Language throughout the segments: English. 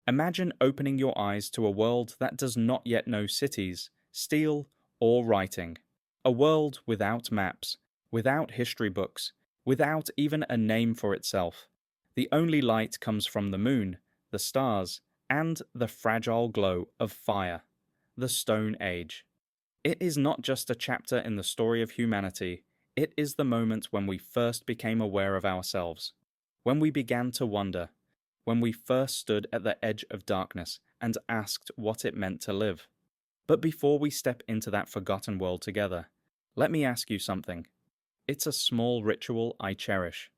Imagine opening your eyes to a world that does not yet know cities, steel, or writing. A world without maps, without history books, without even a name for itself. The only light comes from the moon, the stars, and the fragile glow of fire. The Stone Age. It is not just a chapter in the story of humanity, it is the moment when we first became aware of ourselves, when we began to wonder, when we first stood at the edge of darkness and asked what it meant to live. But before we step into that forgotten world together, let me ask you something. It's a small ritual I cherish.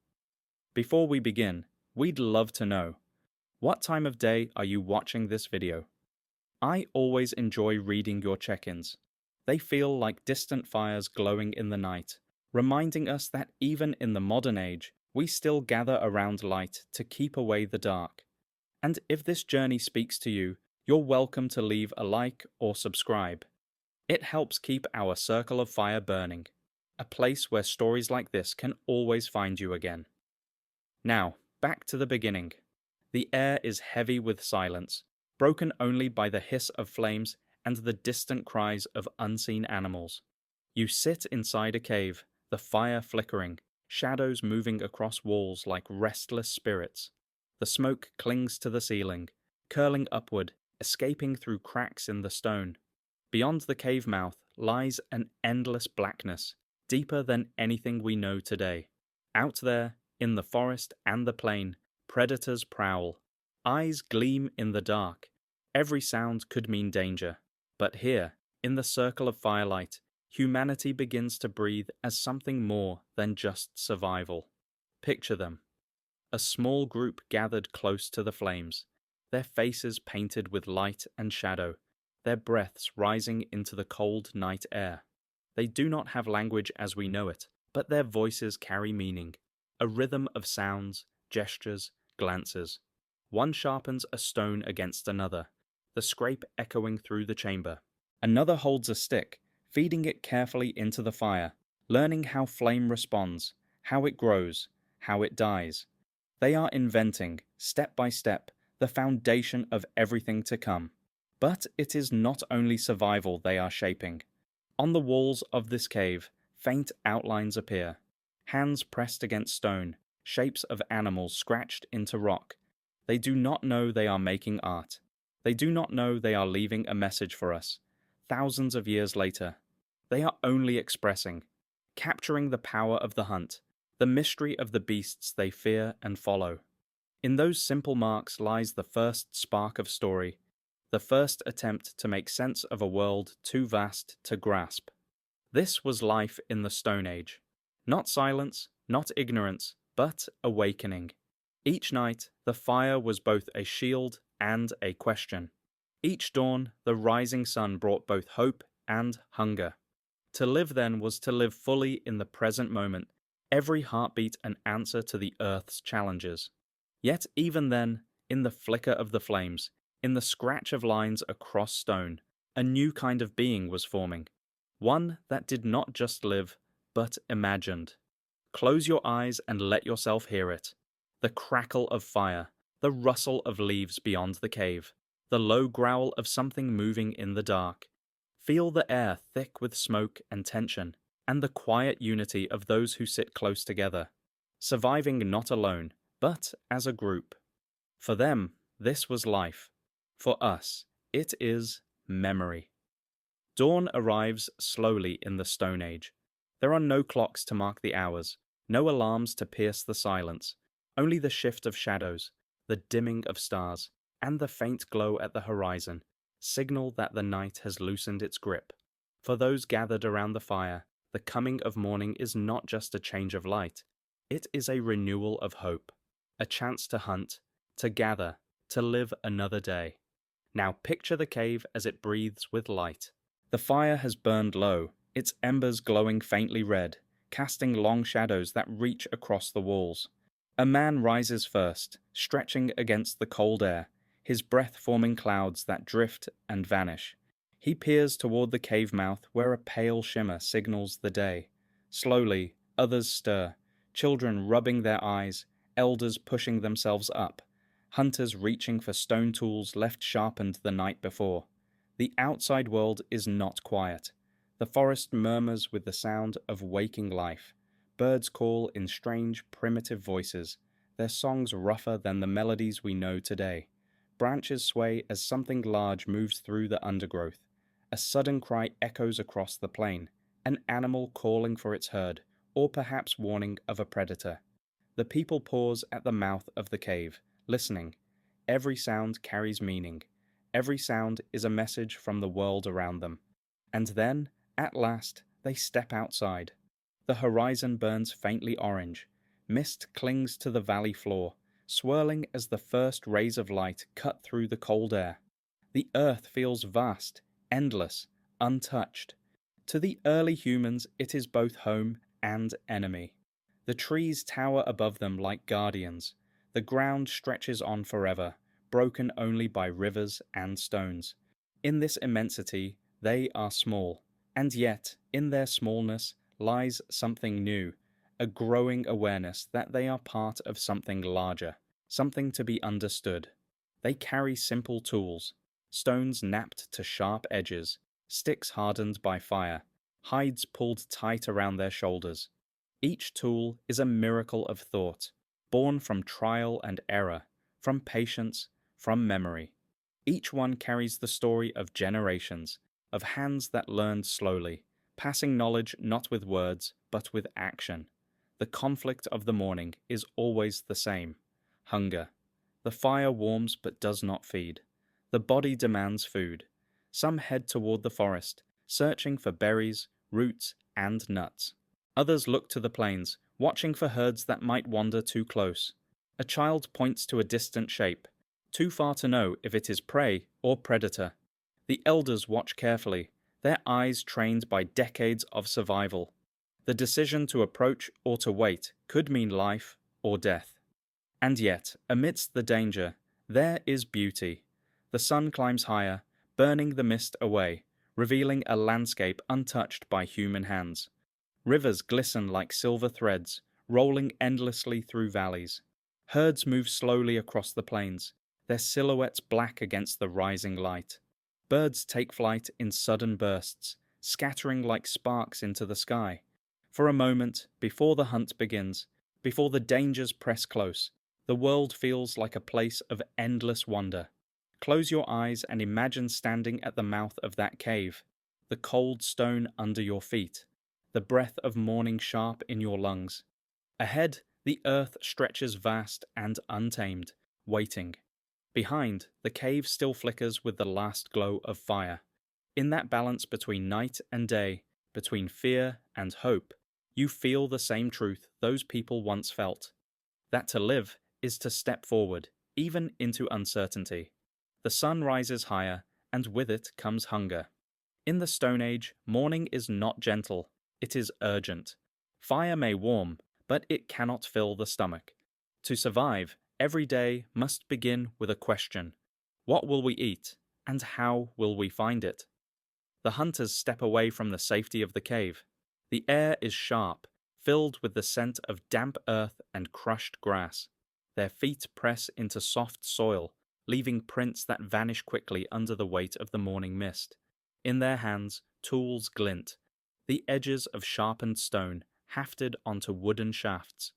Before we begin, we'd love to know, what time of day are you watching this video? I always enjoy reading your check-ins. They feel like distant fires glowing in the night, reminding us that even in the modern age, we still gather around light to keep away the dark. And if this journey speaks to you, you're welcome to leave a like or subscribe. It helps keep our circle of fire burning, a place where stories like this can always find you again. Now, back to the beginning. The air is heavy with silence, broken only by the hiss of flames and the distant cries of unseen animals. You sit inside a cave, the fire flickering, shadows moving across walls like restless spirits. The smoke clings to the ceiling, curling upward, escaping through cracks in the stone. Beyond the cave mouth lies an endless blackness, deeper than anything we know today. Out there, in the forest and the plain, predators prowl. Eyes gleam in the dark. Every sound could mean danger. But here, in the circle of firelight, humanity begins to breathe as something more than just survival. Picture them. A small group gathered close to the flames, their faces painted with light and shadow, their breaths rising into the cold night air. They do not have language as we know it, but their voices carry meaning, a rhythm of sounds, gestures, glances. One sharpens a stone against another, the scrape echoing through the chamber. Another holds a stick, feeding it carefully into the fire, learning how flame responds, how it grows, how it dies. They are inventing, step by step, the foundation of everything to come. But it is not only survival they are shaping. On the walls of this cave, faint outlines appear. Hands pressed against stone, shapes of animals scratched into rock. They do not know they are making art. They do not know they are leaving a message for us. Thousands of years later, they are only expressing, capturing the power of the hunt, the mystery of the beasts they fear and follow. In those simple marks lies the first spark of story, the first attempt to make sense of a world too vast to grasp. This was life in the Stone Age. Not silence, not ignorance, but awakening. Each night, the fire was both a shield and a question. Each dawn, the rising sun brought both hope and hunger. To live then was to live fully in the present moment, every heartbeat an answer to the earth's challenges. Yet even then, in the flicker of the flames, in the scratch of lines across stone, a new kind of being was forming. One that did not just live, but imagined. Close your eyes and let yourself hear it. The crackle of fire, the rustle of leaves beyond the cave, the low growl of something moving in the dark. Feel the air thick with smoke and tension, and the quiet unity of those who sit close together, surviving not alone, but as a group. For them, this was life. For us, it is memory. Dawn arrives slowly in the Stone Age. There are no clocks to mark the hours, no alarms to pierce the silence, only the shift of shadows, the dimming of stars, and the faint glow at the horizon signal that the night has loosened its grip. For those gathered around the fire, the coming of morning is not just a change of light, it is a renewal of hope, a chance to hunt, to gather, to live another day. Now picture the cave as it breathes with light. The fire has burned low, its embers glowing faintly red, casting long shadows that reach across the walls. A man rises first, stretching against the cold air, his breath forming clouds that drift and vanish. He peers toward the cave mouth where a pale shimmer signals the day. Slowly, others stir, children rubbing their eyes, elders pushing themselves up. hunters reaching for stone tools left sharpened the night before. The outside world is not quiet. The forest murmurs with the sound of waking life. Birds call in strange, primitive voices, their songs rougher than the melodies we know today. Branches sway as something large moves through the undergrowth. A sudden cry echoes across the plain, an animal calling for its herd, or perhaps warning of a predator. The people pause at the mouth of the cave, listening. Every sound carries meaning. Every sound is a message from the world around them. And then, at last, they step outside. The horizon burns faintly orange. Mist clings to the valley floor, swirling as the first rays of light cut through the cold air. The earth feels vast, endless, untouched. To the early humans, it is both home and enemy. The trees tower above them like guardians. The ground stretches on forever, broken only by rivers and stones. In this immensity, they are small, and yet, in their smallness, lies something new, a growing awareness that they are part of something larger, something to be understood. They carry simple tools, stones napped to sharp edges, sticks hardened by fire, hides pulled tight around their shoulders. Each tool is a miracle of thought, born from trial and error, from patience, from memory. Each one carries the story of generations, of hands that learned slowly, passing knowledge not with words, but with action. The conflict of the morning is always the same: hunger. The fire warms but does not feed. The body demands food. Some head toward the forest, searching for berries, roots, and nuts. Others look to the plains, watching for herds that might wander too close. A child points to a distant shape, too far to know if it is prey or predator. The elders watch carefully, their eyes trained by decades of survival. The decision to approach or to wait could mean life or death. And yet, amidst the danger, there is beauty. The sun climbs higher, burning the mist away, revealing a landscape untouched by human hands. Rivers glisten like silver threads, rolling endlessly through valleys. Herds move slowly across the plains, their silhouettes black against the rising light. Birds take flight in sudden bursts, scattering like sparks into the sky. For a moment, before the hunt begins, before the dangers press close, the world feels like a place of endless wonder. Close your eyes and imagine standing at the mouth of that cave, the cold stone under your feet, the breath of morning sharp in your lungs. Ahead, the earth stretches vast and untamed, waiting. Behind, the cave still flickers with the last glow of fire. In that balance between night and day, between fear and hope, you feel the same truth those people once felt: that to live is to step forward, even into uncertainty. The sun rises higher, and with it comes hunger. In the Stone Age, morning is not gentle, it is urgent. Fire may warm, but it cannot fill the stomach. To survive, every day must begin with a question: what will we eat, and how will we find it? The hunters step away from the safety of the cave. The air is sharp, filled with the scent of damp earth and crushed grass. Their feet press into soft soil, leaving prints that vanish quickly under the weight of the morning mist. In their hands, tools glint, the edges of sharpened stone hafted onto wooden shafts.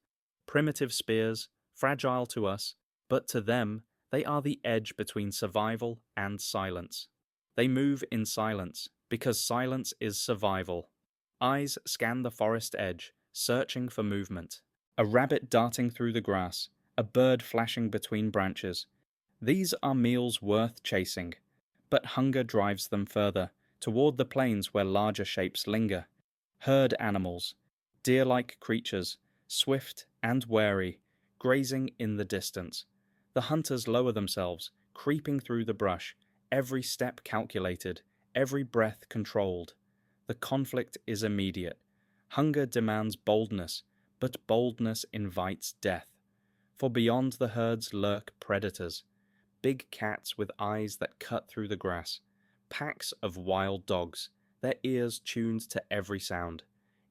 Primitive spears, fragile to us, but to them, they are the edge between survival and silence. They move in silence, because silence is survival. Eyes scan the forest edge, searching for movement. A rabbit darting through the grass, a bird flashing between branches. These are meals worth chasing, but hunger drives them further, toward the plains where larger shapes linger. Herd animals, deer-like creatures, swift and wary, grazing in the distance. The hunters lower themselves, creeping through the brush, every step calculated, every breath controlled. The conflict is immediate. Hunger demands boldness, but boldness invites death. For beyond the herds lurk predators, big cats with eyes that cut through the grass, packs of wild dogs, their ears tuned to every sound,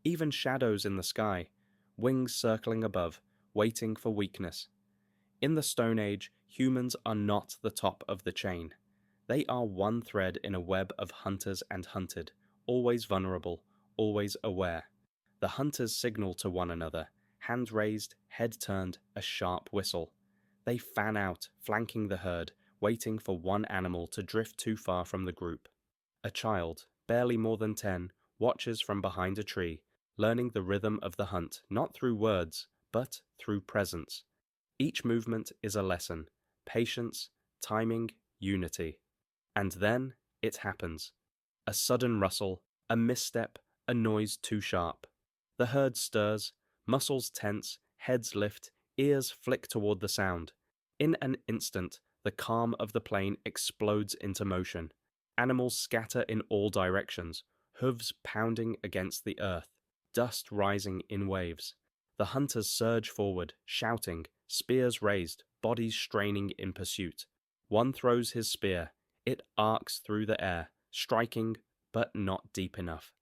even shadows in the sky, wings circling above, waiting for weakness. In the Stone Age, humans are not the top of the chain. They are one thread in a web of hunters and hunted, always vulnerable, always aware. The hunters signal to one another, hand raised, head turned, a sharp whistle. They fan out, flanking the herd, waiting for one animal to drift too far from the group. A child, barely more than 10, watches from behind a tree, learning the rhythm of the hunt not through words, but through presence. Each movement is a lesson: patience, timing, unity. And then it happens. A sudden rustle, a misstep, a noise too sharp. The herd stirs, muscles tense, heads lift, ears flick toward the sound. In an instant, the calm of the plain explodes into motion. Animals scatter in all directions, hooves pounding against the earth, dust rising in waves. The hunters surge forward, shouting, spears raised, bodies straining in pursuit. One throws his spear. It arcs through the air, striking, but not deep enough.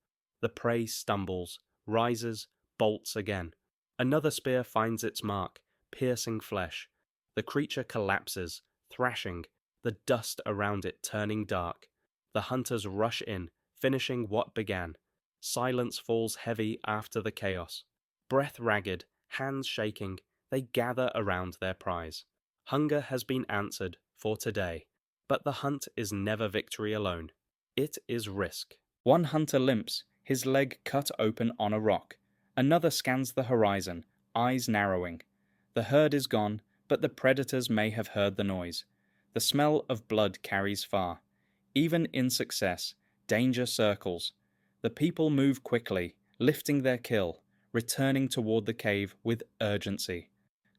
The prey stumbles, rises, bolts again. Another spear finds its mark, piercing flesh. The creature collapses, thrashing, the dust around it turning dark. The hunters rush in, finishing what began. Silence falls heavy after the chaos. Breath ragged, hands shaking, they gather around their prize. Hunger has been answered for today. But the hunt is never victory alone. It is risk. One hunter limps, his leg cut open on a rock. Another scans the horizon, eyes narrowing. The herd is gone, but the predators may have heard the noise. The smell of blood carries far. Even in success, danger circles. The people move quickly, lifting their kill, returning toward the cave with urgency.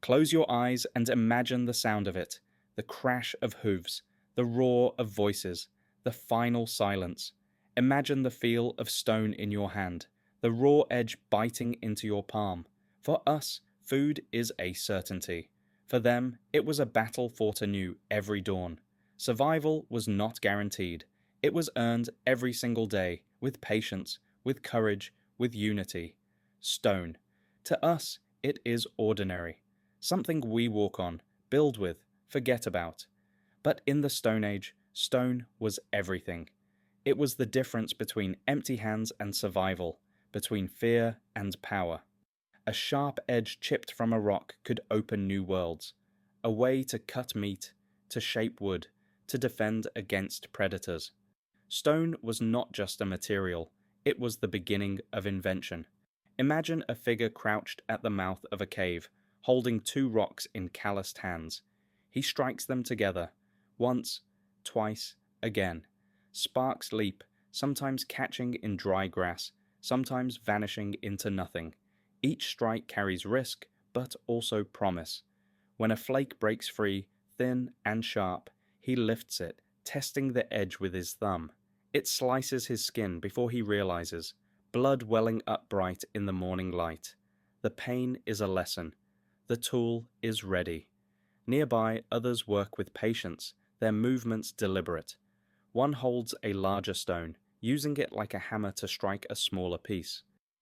Close your eyes and imagine the sound of it, the crash of hooves, the roar of voices, the final silence. Imagine the feel of stone in your hand, the raw edge biting into your palm. For us, food is a certainty. For them, it was a battle fought anew every dawn. Survival was not guaranteed. It was earned every single day, with patience, with courage, with unity. Stone. To us, it is ordinary. Something we walk on, build with, forget about. But in the Stone Age, stone was everything. It was the difference between empty hands and survival, between fear and power. A sharp edge chipped from a rock could open new worlds, a way to cut meat, to shape wood, to defend against predators. Stone was not just a material, it was the beginning of invention. Imagine a figure crouched at the mouth of a cave, holding two rocks in calloused hands. He strikes them together. Once, twice, again. Sparks leap, sometimes catching in dry grass, sometimes vanishing into nothing. Each strike carries risk, but also promise. When a flake breaks free, thin and sharp, he lifts it, testing the edge with his thumb. It slices his skin before he realizes, blood welling up bright in the morning light. The pain is a lesson. The tool is ready. Nearby, others work with patience, their movements deliberate. One holds a larger stone, using it like a hammer to strike a smaller piece.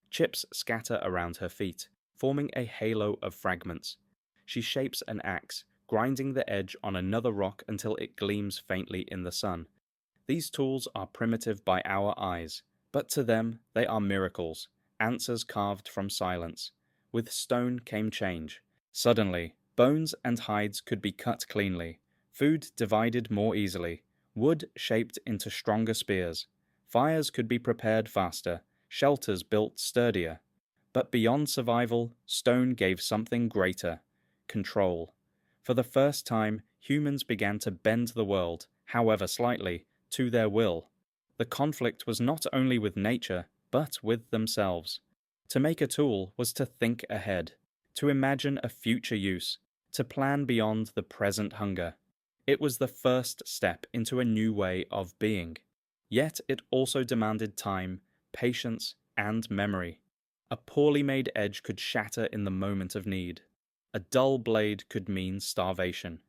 Chips scatter around her feet, forming a halo of fragments. She shapes an axe, grinding the edge on another rock until it gleams faintly in the sun. These tools are primitive by our eyes, but to them they are miracles, answers carved from silence. With stone came change. Suddenly, bones and hides could be cut cleanly, food divided more easily, wood shaped into stronger spears. Fires could be prepared faster, shelters built sturdier. But beyond survival, stone gave something greater: control. For the first time, humans began to bend the world, however slightly, to their will. The conflict was not only with nature, but with themselves. To make a tool was to think ahead, to imagine a future use, to plan beyond the present hunger. It was the first step into a new way of being. Yet it also demanded time, patience, and memory. A poorly made edge could shatter in the moment of need. A dull blade could mean starvation.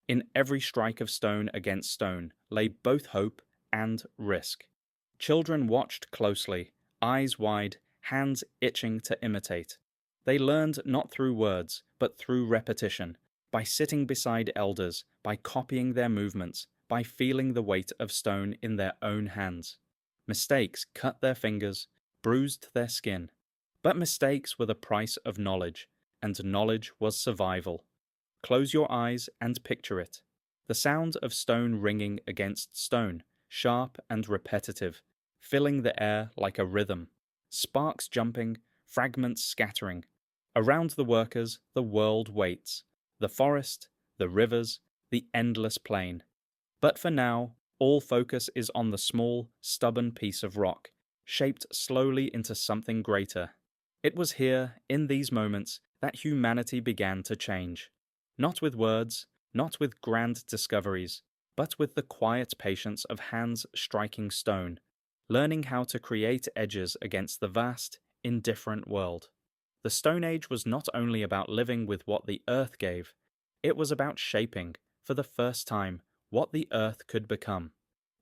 In every strike of stone against stone lay both hope and risk. Children watched closely, eyes wide, hands itching to imitate. They learned not through words, but through repetition, by sitting beside elders, by copying their movements, by feeling the weight of stone in their own hands. Mistakes cut their fingers, bruised their skin. But mistakes were the price of knowledge, and knowledge was survival. Close your eyes and picture it. The sound of stone ringing against stone, sharp and repetitive, filling the air like a rhythm. Sparks jumping, fragments scattering. Around the workers, the world waits. The forest, the rivers, the endless plain. But for now, all focus is on the small, stubborn piece of rock, shaped slowly into something greater. It was here, in these moments, that humanity began to change. Not with words, not with grand discoveries, but with the quiet patience of hands striking stone, learning how to create edges against the vast, indifferent world. The Stone Age was not only about living with what the earth gave, it was about shaping, for the first time, what the earth could become.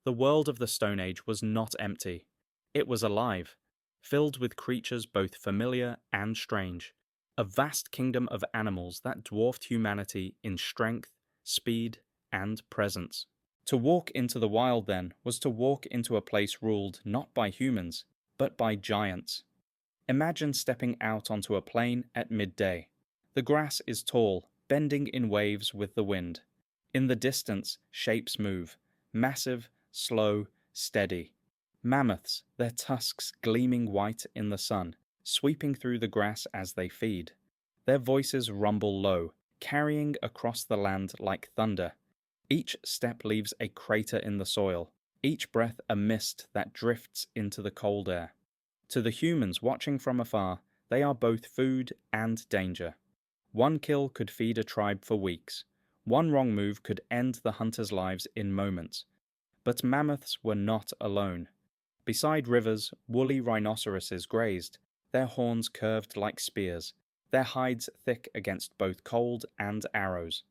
The world of the Stone Age was not empty. It was alive, filled with creatures both familiar and strange, a vast kingdom of animals that dwarfed humanity in strength, speed, and presence. To walk into the wild, then, was to walk into a place ruled not by humans, but by giants. Imagine stepping out onto a plain at midday. The grass is tall, bending in waves with the wind. In the distance, shapes move, massive, slow, steady. Mammoths, their tusks gleaming white in the sun, sweeping through the grass as they feed. Their voices rumble low, carrying across the land like thunder. Each step leaves a crater in the soil, each breath a mist that drifts into the cold air. To the humans watching from afar, they are both food and danger. One kill could feed a tribe for weeks. One wrong move could end the hunters' lives in moments. But mammoths were not alone. Beside rivers, woolly rhinoceroses grazed, their horns curved like spears, their hides thick against both cold and arrows.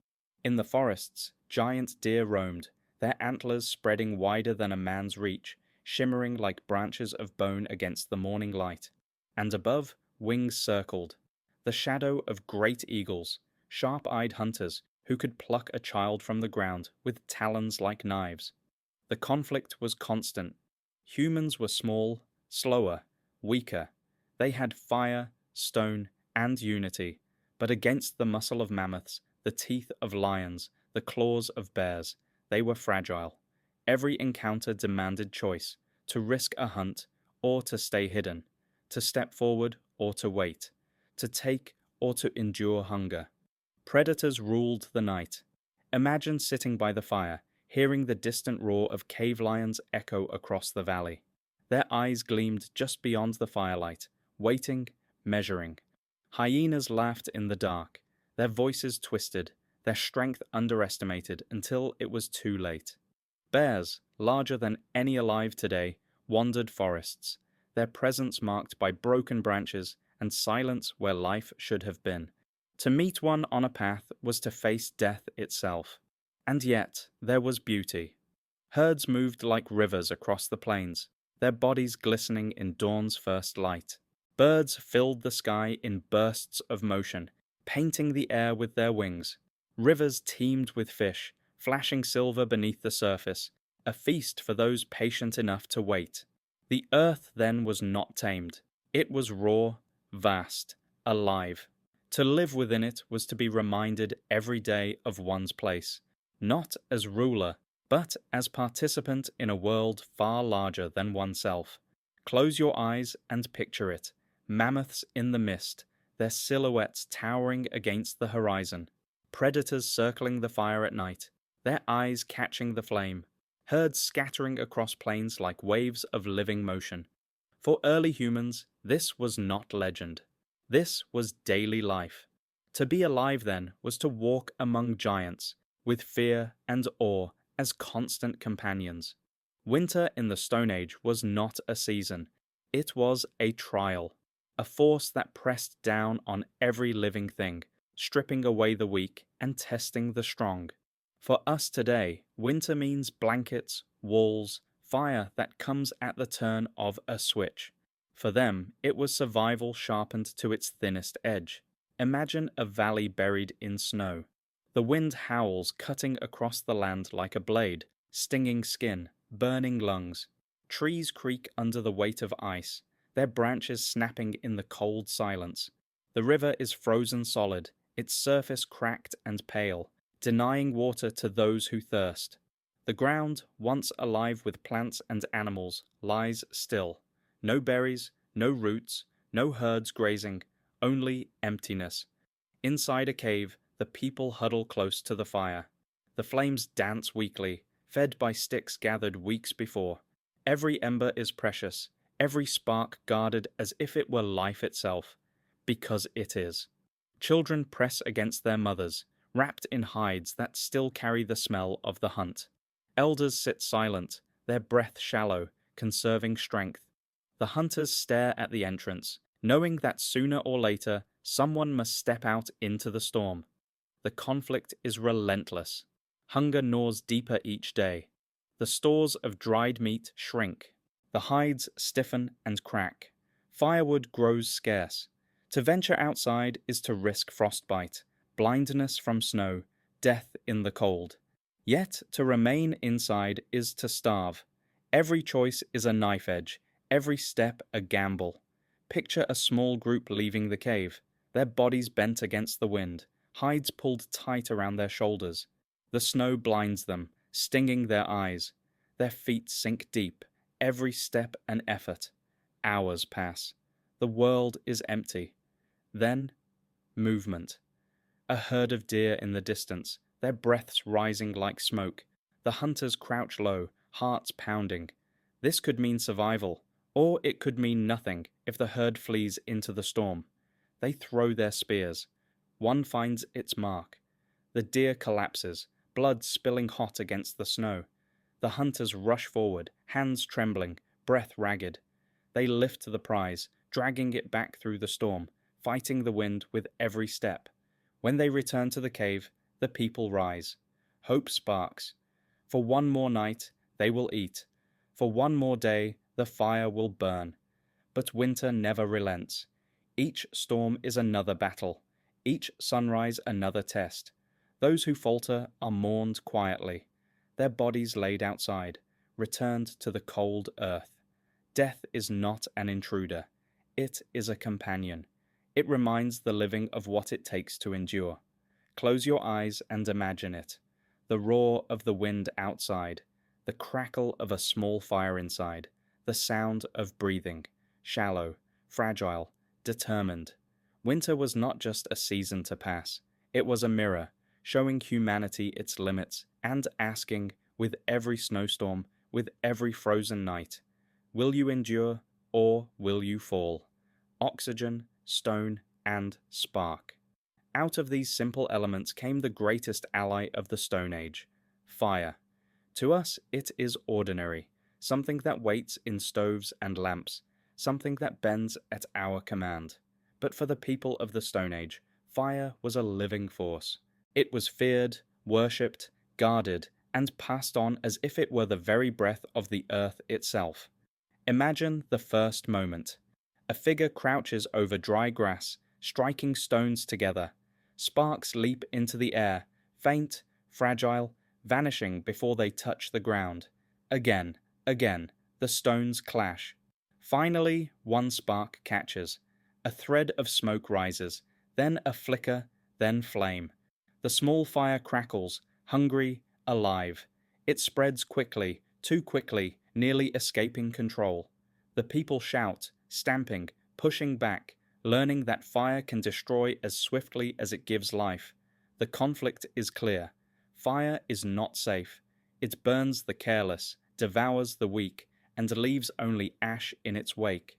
In the forests, giant deer roamed, their antlers spreading wider than a man's reach, shimmering like branches of bone against the morning light. And above, wings circled, the shadow of great eagles, sharp-eyed hunters who could pluck a child from the ground with talons like knives. The conflict was constant. Humans were small, slower, weaker. They had fire, stone, and unity, but against the muscle of mammoths, the teeth of lions, the claws of bears, they were fragile. Every encounter demanded choice, to risk a hunt or to stay hidden, to step forward or to wait, to take or to endure hunger. Predators ruled the night. Imagine sitting by the fire, hearing the distant roar of cave lions echo across the valley. Their eyes gleamed just beyond the firelight, waiting, measuring. Hyenas laughed in the dark, their voices twisted, their strength underestimated until it was too late. Bears, larger than any alive today, wandered forests, their presence marked by broken branches and silence where life should have been. To meet one on a path was to face death itself. And yet, there was beauty. Herds moved like rivers across the plains, their bodies glistening in dawn's first light. Birds filled the sky in bursts of motion, painting the air with their wings. Rivers teemed with fish, flashing silver beneath the surface, a feast for those patient enough to wait. The earth then was not tamed. It was raw, vast, alive. To live within it was to be reminded every day of one's place, not as ruler, but as participant in a world far larger than oneself. Close your eyes and picture it. Mammoths in the mist, their silhouettes towering against the horizon. Predators circling the fire at night, their eyes catching the flame. Herds scattering across plains like waves of living motion. For early humans, this was not legend. This was daily life. To be alive then was to walk among giants, with fear and awe as constant companions. Winter in the Stone Age was not a season. It was a trial, a force that pressed down on every living thing, stripping away the weak and testing the strong. For us today, winter means blankets, walls, fire that comes at the turn of a switch. For them, it was survival sharpened to its thinnest edge. Imagine a valley buried in snow. The wind howls, cutting across the land like a blade, stinging skin, burning lungs. Trees creak under the weight of ice, their branches snapping in the cold silence. The river is frozen solid, its surface cracked and pale, denying water to those who thirst. The ground, once alive with plants and animals, lies still. No berries, no roots, no herds grazing, only emptiness. Inside a cave, the people huddle close to the fire. The flames dance weakly, fed by sticks gathered weeks before. Every ember is precious, every spark guarded as if it were life itself, because it is. Children press against their mothers, wrapped in hides that still carry the smell of the hunt. Elders sit silent, their breath shallow, conserving strength. The hunters stare at the entrance, knowing that sooner or later someone must step out into the storm. The conflict is relentless. Hunger gnaws deeper each day. The stores of dried meat shrink. The hides stiffen and crack. Firewood grows scarce. To venture outside is to risk frostbite, blindness from snow, death in the cold. Yet to remain inside is to starve. Every choice is a knife edge, every step a gamble. Picture a small group leaving the cave, their bodies bent against the wind, hides pulled tight around their shoulders. The snow blinds them, stinging their eyes. Their feet sink deep, every step an effort. Hours pass. The world is empty. Then, movement. A herd of deer in the distance, their breaths rising like smoke. The hunters crouch low, hearts pounding. This could mean survival, or it could mean nothing if the herd flees into the storm. They throw their spears. One finds its mark. The deer collapses, blood spilling hot against the snow. The hunters rush forward, hands trembling, breath ragged. They lift the prize, dragging it back through the storm, fighting the wind with every step. When they return to the cave, the people rise. Hope sparks. For one more night, they will eat. For one more day, the fire will burn. But winter never relents. Each storm is another battle. Each sunrise another test. Those who falter are mourned quietly, their bodies laid outside, returned to the cold earth. Death is not an intruder. It is a companion. It reminds the living of what it takes to endure. Close your eyes and imagine it. The roar of the wind outside, the crackle of a small fire inside, the sound of breathing, shallow, fragile, determined. Winter was not just a season to pass. It was a mirror, showing humanity its limits and asking, with every snowstorm, with every frozen night, will you endure or will you fall? Oxygen, stone, and spark. Out of these simple elements came the greatest ally of the Stone Age, fire. To us it is ordinary, something that waits in stoves and lamps, something that bends at our command. But for the people of the Stone Age, fire was a living force. It was feared, worshipped, guarded, and passed on as if it were the very breath of the earth itself. Imagine the first moment. A figure crouches over dry grass, striking stones together. Sparks leap into the air, faint, fragile, vanishing before they touch the ground. Again, the stones clash. Finally, one spark catches. A thread of smoke rises, then a flicker, then flame. The small fire crackles, hungry, alive. It spreads quickly, too quickly, nearly escaping control. The people shout, stamping, pushing back, learning that fire can destroy as swiftly as it gives life. The conflict is clear. Fire is not safe. It burns the careless, devours the weak, and leaves only ash in its wake.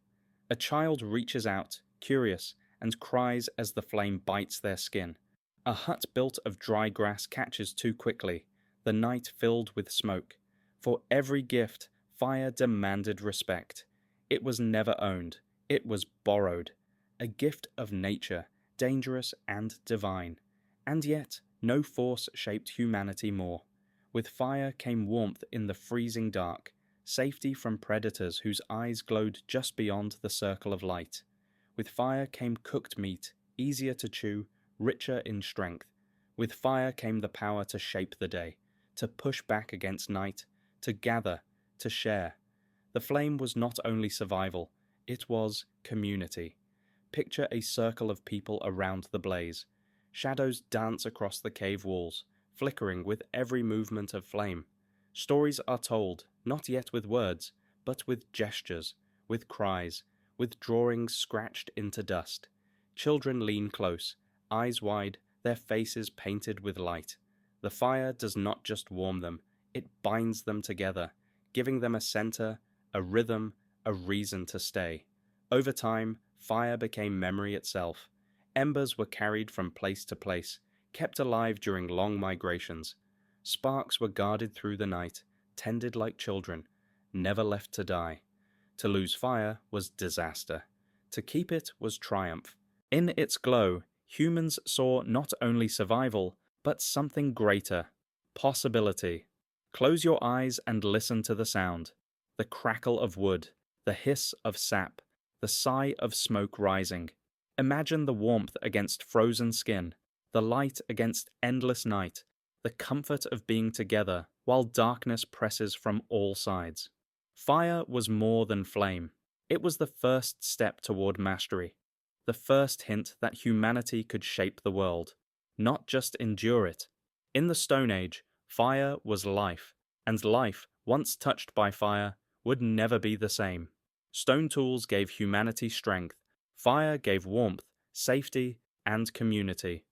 A child reaches out, curious, and cries as the flame bites their skin. A hut built of dry grass catches too quickly, the night filled with smoke. For every gift, fire demanded respect. It was never owned, it was borrowed. A gift of nature, dangerous and divine. And yet, no force shaped humanity more. With fire came warmth in the freezing dark, safety from predators whose eyes glowed just beyond the circle of light. With fire came cooked meat, easier to chew, richer in strength. With fire came the power to shape the day, to push back against night, to gather, to share. The flame was not only survival, it was community. Picture a circle of people around the blaze. Shadows dance across the cave walls, flickering with every movement of flame. Stories are told, not yet with words, but with gestures, with cries, with drawings scratched into dust. Children lean close, eyes wide, their faces painted with light. The fire does not just warm them, it binds them together, giving them a center, a rhythm, a reason to stay. Over time, fire became memory itself. Embers were carried from place to place, kept alive during long migrations. Sparks were guarded through the night, tended like children, never left to die. To lose fire was disaster. To keep it was triumph. In its glow, humans saw not only survival, but something greater. Possibility. Close your eyes and listen to the sound. The crackle of wood, the hiss of sap, the sigh of smoke rising. Imagine the warmth against frozen skin, the light against endless night, the comfort of being together while darkness presses from all sides. Fire was more than flame. It was the first step toward mastery, the first hint that humanity could shape the world, not just endure it. In the Stone Age, fire was life, and life, once touched by fire, would never be the same. Stone tools gave humanity strength, fire gave warmth, safety, and community.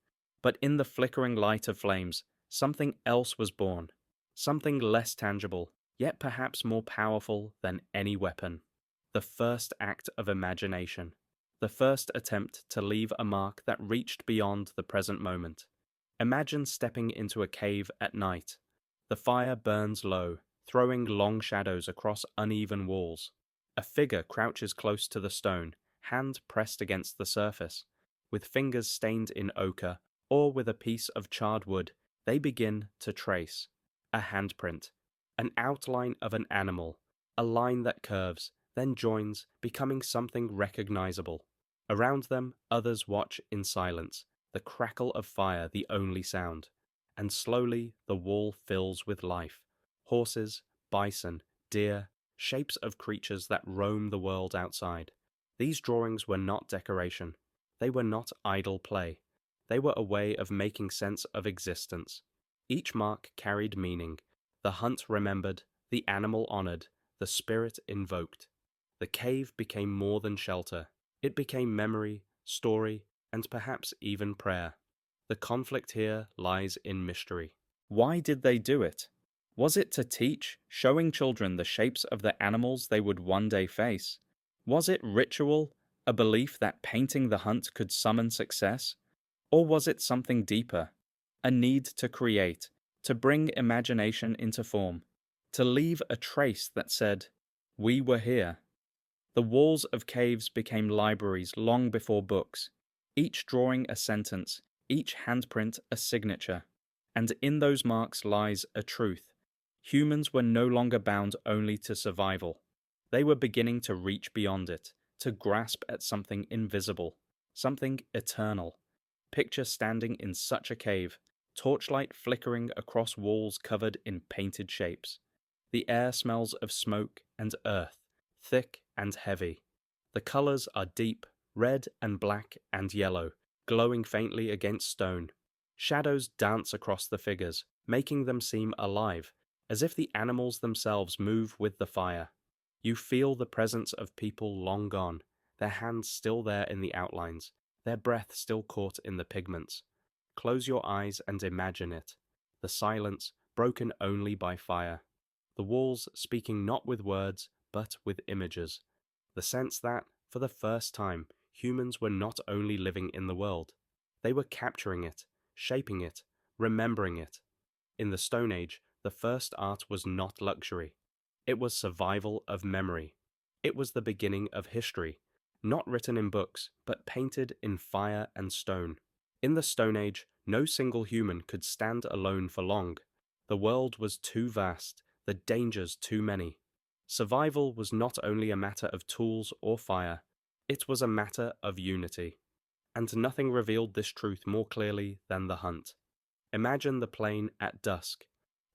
But in the flickering light of flames, something else was born, something less tangible, yet perhaps more powerful than any weapon. The first act of imagination, the first attempt to leave a mark that reached beyond the present moment. Imagine stepping into a cave at night. The fire burns low, throwing long shadows across uneven walls. A figure crouches close to the stone, hand pressed against the surface. With fingers stained in ochre, or with a piece of charred wood, they begin to trace. A handprint, an outline of an animal, a line that curves, then joins, becoming something recognizable. Around them, others watch in silence, the crackle of fire the only sound. And slowly the wall fills with life. Horses, bison, deer, shapes of creatures that roam the world outside. These drawings were not decoration. They were not idle play. They were a way of making sense of existence. Each mark carried meaning. The hunt remembered, the animal honored, the spirit invoked. The cave became more than shelter. It became memory, story, and perhaps even prayer. The conflict here lies in mystery. Why did they do it? Was it to teach, showing children the shapes of the animals they would one day face? Was it ritual, a belief that painting the hunt could summon success? Or was it something deeper, a need to create, to bring imagination into form, to leave a trace that said, "We were here"? The walls of caves became libraries long before books, each drawing a sentence, each handprint a signature. And in those marks lies a truth. Humans were no longer bound only to survival. They were beginning to reach beyond it, to grasp at something invisible, something eternal. Picture standing in such a cave, torchlight flickering across walls covered in painted shapes. The air smells of smoke and earth, thick and heavy. The colors are deep, red and black and yellow, glowing faintly against stone. Shadows dance across the figures, making them seem alive, as if the animals themselves move with the fire. You feel the presence of people long gone, their hands still there in the outlines, their breath still caught in the pigments. Close your eyes and imagine it. The silence, broken only by fire. The walls speaking not with words, but with images. The sense that, for the first time, humans were not only living in the world. They were capturing it, shaping it, remembering it. In the Stone Age, the first art was not luxury. It was survival of memory. It was the beginning of history, not written in books, but painted in fire and stone. In the Stone Age, no single human could stand alone for long. The world was too vast, the dangers too many. Survival was not only a matter of tools or fire, it was a matter of unity. And nothing revealed this truth more clearly than the hunt. Imagine the plain at dusk.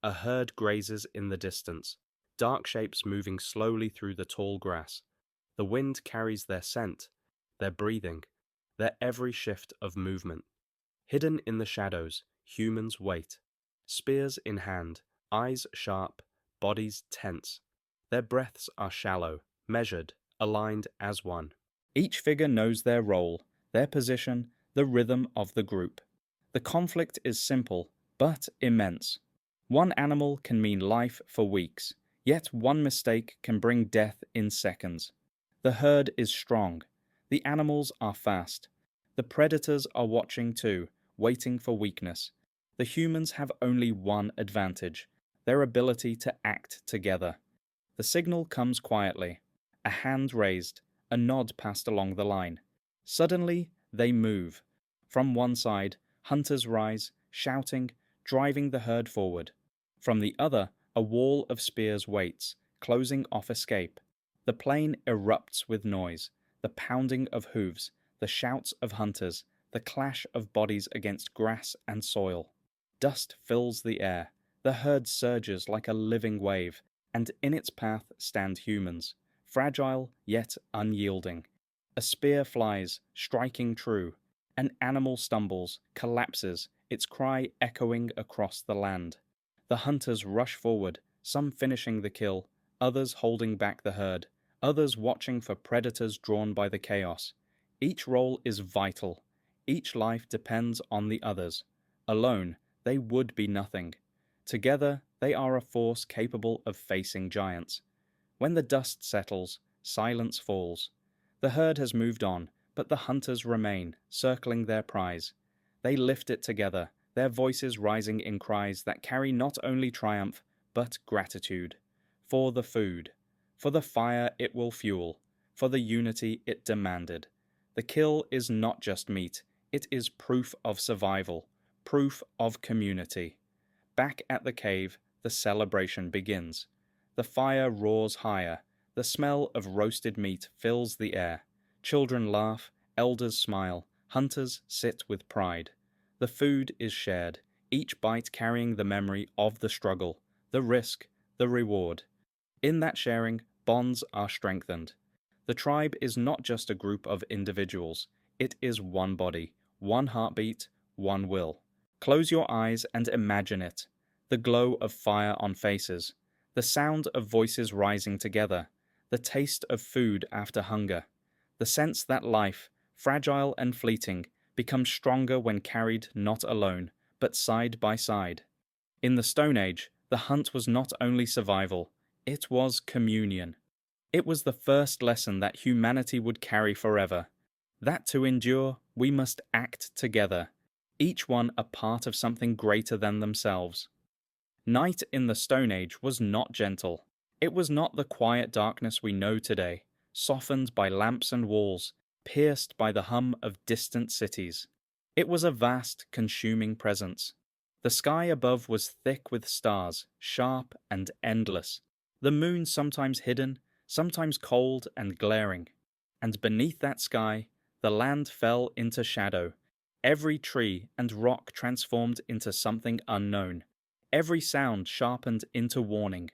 A herd grazes in the distance, dark shapes moving slowly through the tall grass. The wind carries their scent, their breathing, their every shift of movement. Hidden in the shadows, humans wait, spears in hand, eyes sharp, bodies tense. Their breaths are shallow, measured, aligned as one. Each figure knows their role, their position, the rhythm of the group. The conflict is simple, but immense. One animal can mean life for weeks, yet one mistake can bring death in seconds. The herd is strong. The animals are fast. The predators are watching too, waiting for weakness. The humans have only one advantage: their ability to act together. The signal comes quietly. A hand raised, a nod passed along the line. Suddenly, they move. From one side, hunters rise, shouting, driving the herd forward. From the other, a wall of spears waits, closing off escape. The plain erupts with noise, the pounding of hooves, the shouts of hunters, the clash of bodies against grass and soil. Dust fills the air. The herd surges like a living wave, and in its path stand humans, fragile yet unyielding. A spear flies, striking true. An animal stumbles, collapses, its cry echoing across the land. The hunters rush forward, some finishing the kill, others holding back the herd, others watching for predators drawn by the chaos. Each role is vital. Each life depends on the others. Alone, they would be nothing. Together, they are a force capable of facing giants. When the dust settles, silence falls. The herd has moved on, but the hunters remain, circling their prize. They lift it together, their voices rising in cries that carry not only triumph, but gratitude. For the food, for the fire it will fuel, for the unity it demanded. The kill is not just meat, it is proof of survival, proof of community. Back at the cave, the celebration begins. The fire roars higher. The smell of roasted meat fills the air. Children laugh, elders smile, hunters sit with pride. The food is shared, each bite carrying the memory of the struggle, the risk, the reward. In that sharing, bonds are strengthened. The tribe is not just a group of individuals. It is one body, one heartbeat, one will. Close your eyes and imagine it. The glow of fire on faces, the sound of voices rising together, the taste of food after hunger, the sense that life, fragile and fleeting, becomes stronger when carried not alone, but side by side. In the Stone Age, the hunt was not only survival, it was communion. It was the first lesson that humanity would carry forever. That to endure, we must act together, each one a part of something greater than themselves. Night in the Stone Age was not gentle. It was not the quiet darkness we know today, softened by lamps and walls, pierced by the hum of distant cities. It was a vast, consuming presence. The sky above was thick with stars, sharp and endless. The moon sometimes hidden, sometimes cold and glaring. And beneath that sky, the land fell into shadow. Every tree and rock transformed into something unknown. Every sound sharpened into warning.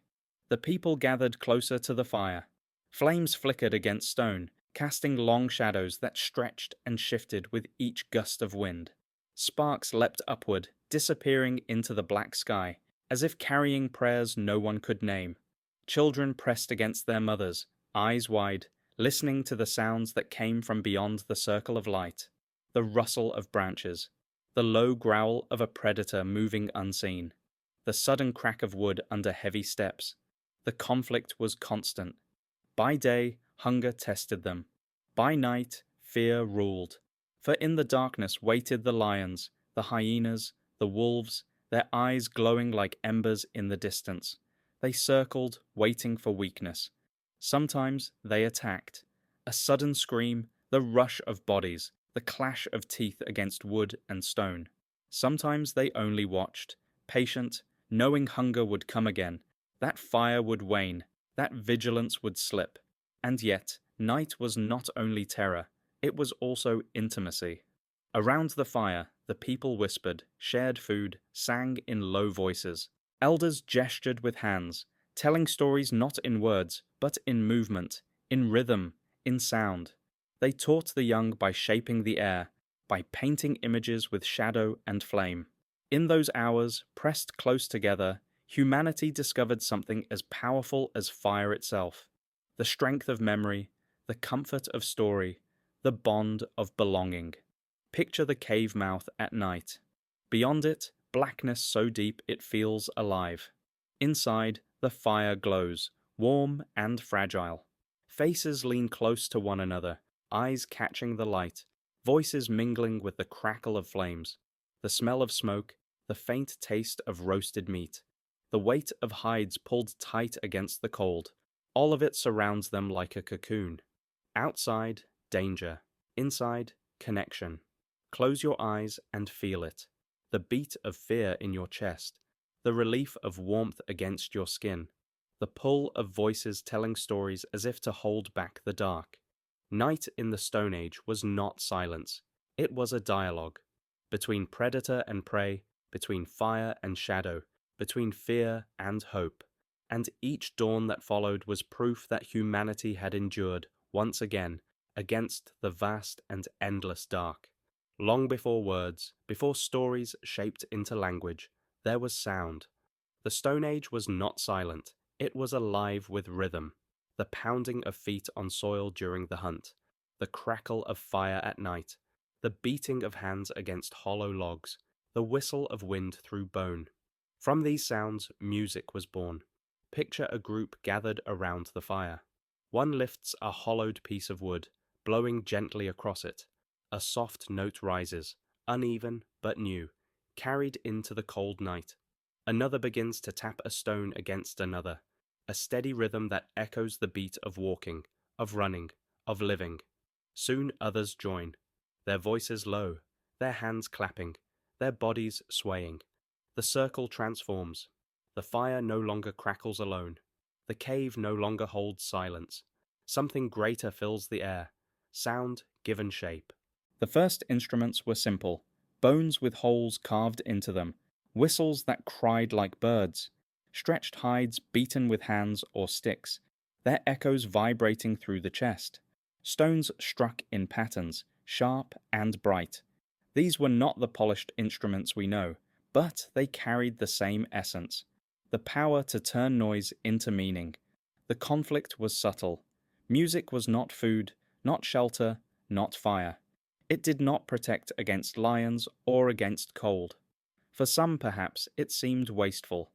The people gathered closer to the fire. Flames flickered against stone, casting long shadows that stretched and shifted with each gust of wind. Sparks leapt upward, disappearing into the black sky, as if carrying prayers no one could name. Children pressed against their mothers, eyes wide, listening to the sounds that came from beyond the circle of light. The rustle of branches, the low growl of a predator moving unseen, the sudden crack of wood under heavy steps. The conflict was constant. By day, hunger tested them. By night, fear ruled. For in the darkness waited the lions, the hyenas, the wolves, their eyes glowing like embers in the distance. They circled, waiting for weakness. Sometimes they attacked. A sudden scream, the rush of bodies, the clash of teeth against wood and stone. Sometimes they only watched, patient, knowing hunger would come again, that fire would wane, that vigilance would slip. And yet, night was not only terror, it was also intimacy. Around the fire, The people whispered, shared food, sang in low voices. Elders gestured with hands, telling stories not in words, but in movement, in rhythm, in sound. They taught the young by shaping the air, by painting images with shadow and flame. In those hours, pressed close together, humanity discovered something as powerful as fire itself: the strength of memory, the comfort of story, the bond of belonging. Picture the cave mouth at night. Beyond it, blackness so deep it feels alive. Inside, the fire glows, warm and fragile. Faces lean close to one another, eyes catching the light, voices mingling with the crackle of flames, the smell of smoke, the faint taste of roasted meat, the weight of hides pulled tight against the cold. All of it surrounds them like a cocoon. Outside, danger. Inside, connection. Close your eyes and feel it. The beat of fear in your chest, the relief of warmth against your skin, the pull of voices telling stories as if to hold back the dark. Night in the Stone Age was not silence. It was a dialogue. Between predator and prey, between fire and shadow, between fear and hope. And each dawn that followed was proof that humanity had endured, once again, against the vast and endless dark. Long before words, before stories shaped into language, there was sound. The Stone Age was not silent, it was alive with rhythm. The pounding of feet on soil during the hunt, the crackle of fire at night, the beating of hands against hollow logs, the whistle of wind through bone. From these sounds, music was born. Picture a group gathered around the fire. One lifts a hollowed piece of wood, blowing gently across it. A soft note rises, uneven but new, carried into the cold night. Another begins to tap a stone against another, a steady rhythm that echoes the beat of walking, of running, of living. Soon others join, their voices low, their hands clapping, their bodies swaying. The circle transforms. The fire no longer crackles alone. The cave no longer holds silence. Something greater fills the air, sound given shape. The first instruments were simple, bones with holes carved into them, whistles that cried like birds, stretched hides beaten with hands or sticks, their echoes vibrating through the chest. Stones struck in patterns, sharp and bright. These were not the polished instruments we know, but they carried the same essence, the power to turn noise into meaning. The conflict was subtle. Music was not food, not shelter, not fire. It did not protect against lions or against cold. For some, perhaps, it seemed wasteful.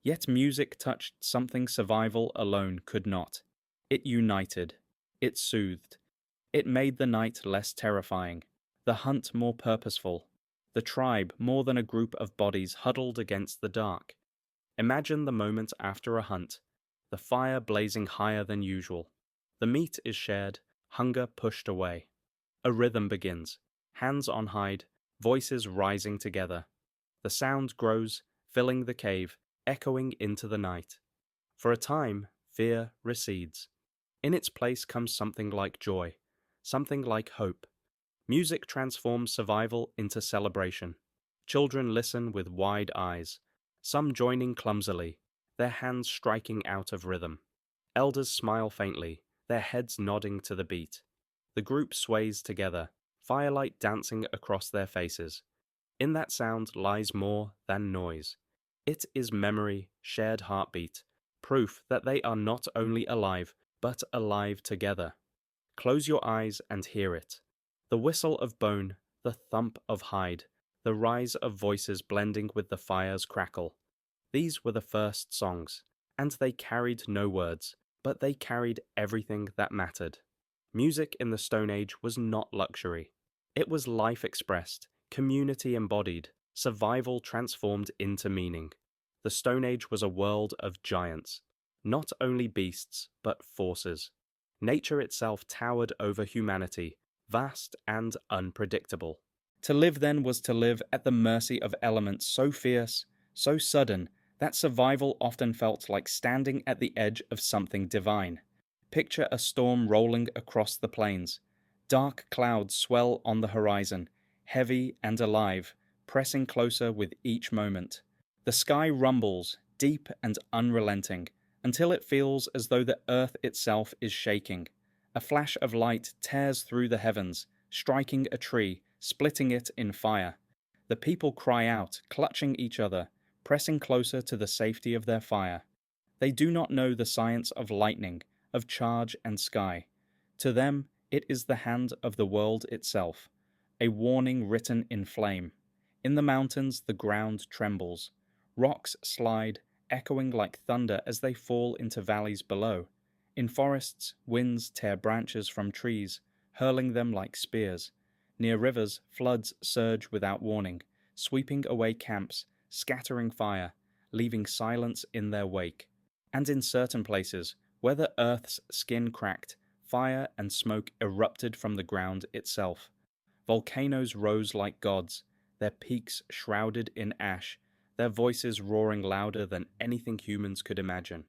Yet music touched something survival alone could not. It united. It soothed. It made the night less terrifying, the hunt more purposeful, the tribe more than a group of bodies huddled against the dark. Imagine the moment after a hunt, the fire blazing higher than usual. The meat is shared, hunger pushed away. A rhythm begins, hands on hide, voices rising together. The sound grows, filling the cave, echoing into the night. For a time, fear recedes. In its place comes something like joy, something like hope. Music transforms survival into celebration. Children listen with wide eyes, some joining clumsily, their hands striking out of rhythm. Elders smile faintly, their heads nodding to the beat. The group sways together, firelight dancing across their faces. In that sound lies more than noise. It is memory, shared heartbeat, proof that they are not only alive, but alive together. Close your eyes and hear it. The whistle of bone, the thump of hide, the rise of voices blending with the fire's crackle. These were the first songs, and they carried no words, but they carried everything that mattered. Music in the Stone Age was not luxury. It was life expressed, community embodied, survival transformed into meaning. The Stone Age was a world of giants, not only beasts, but forces. Nature itself towered over humanity, vast and unpredictable. To live then was to live at the mercy of elements so fierce, so sudden, that survival often felt like standing at the edge of something divine. Picture a storm rolling across the plains. Dark clouds swell on the horizon, heavy and alive, pressing closer with each moment. The sky rumbles, deep and unrelenting, until it feels as though the earth itself is shaking. A flash of light tears through the heavens, striking a tree, splitting it in fire. The people cry out, clutching each other, pressing closer to the safety of their fire. They do not know the science of lightning, of charge and sky. To them, it is the hand of the world itself, a warning written in flame. In the mountains, the ground trembles. Rocks slide, echoing like thunder as they fall into valleys below. In forests, winds tear branches from trees, hurling them like spears. Near rivers, floods surge without warning, sweeping away camps, scattering fire, leaving silence in their wake. And in certain places, where the earth's skin cracked, fire and smoke erupted from the ground itself. Volcanoes rose like gods, their peaks shrouded in ash, their voices roaring louder than anything humans could imagine.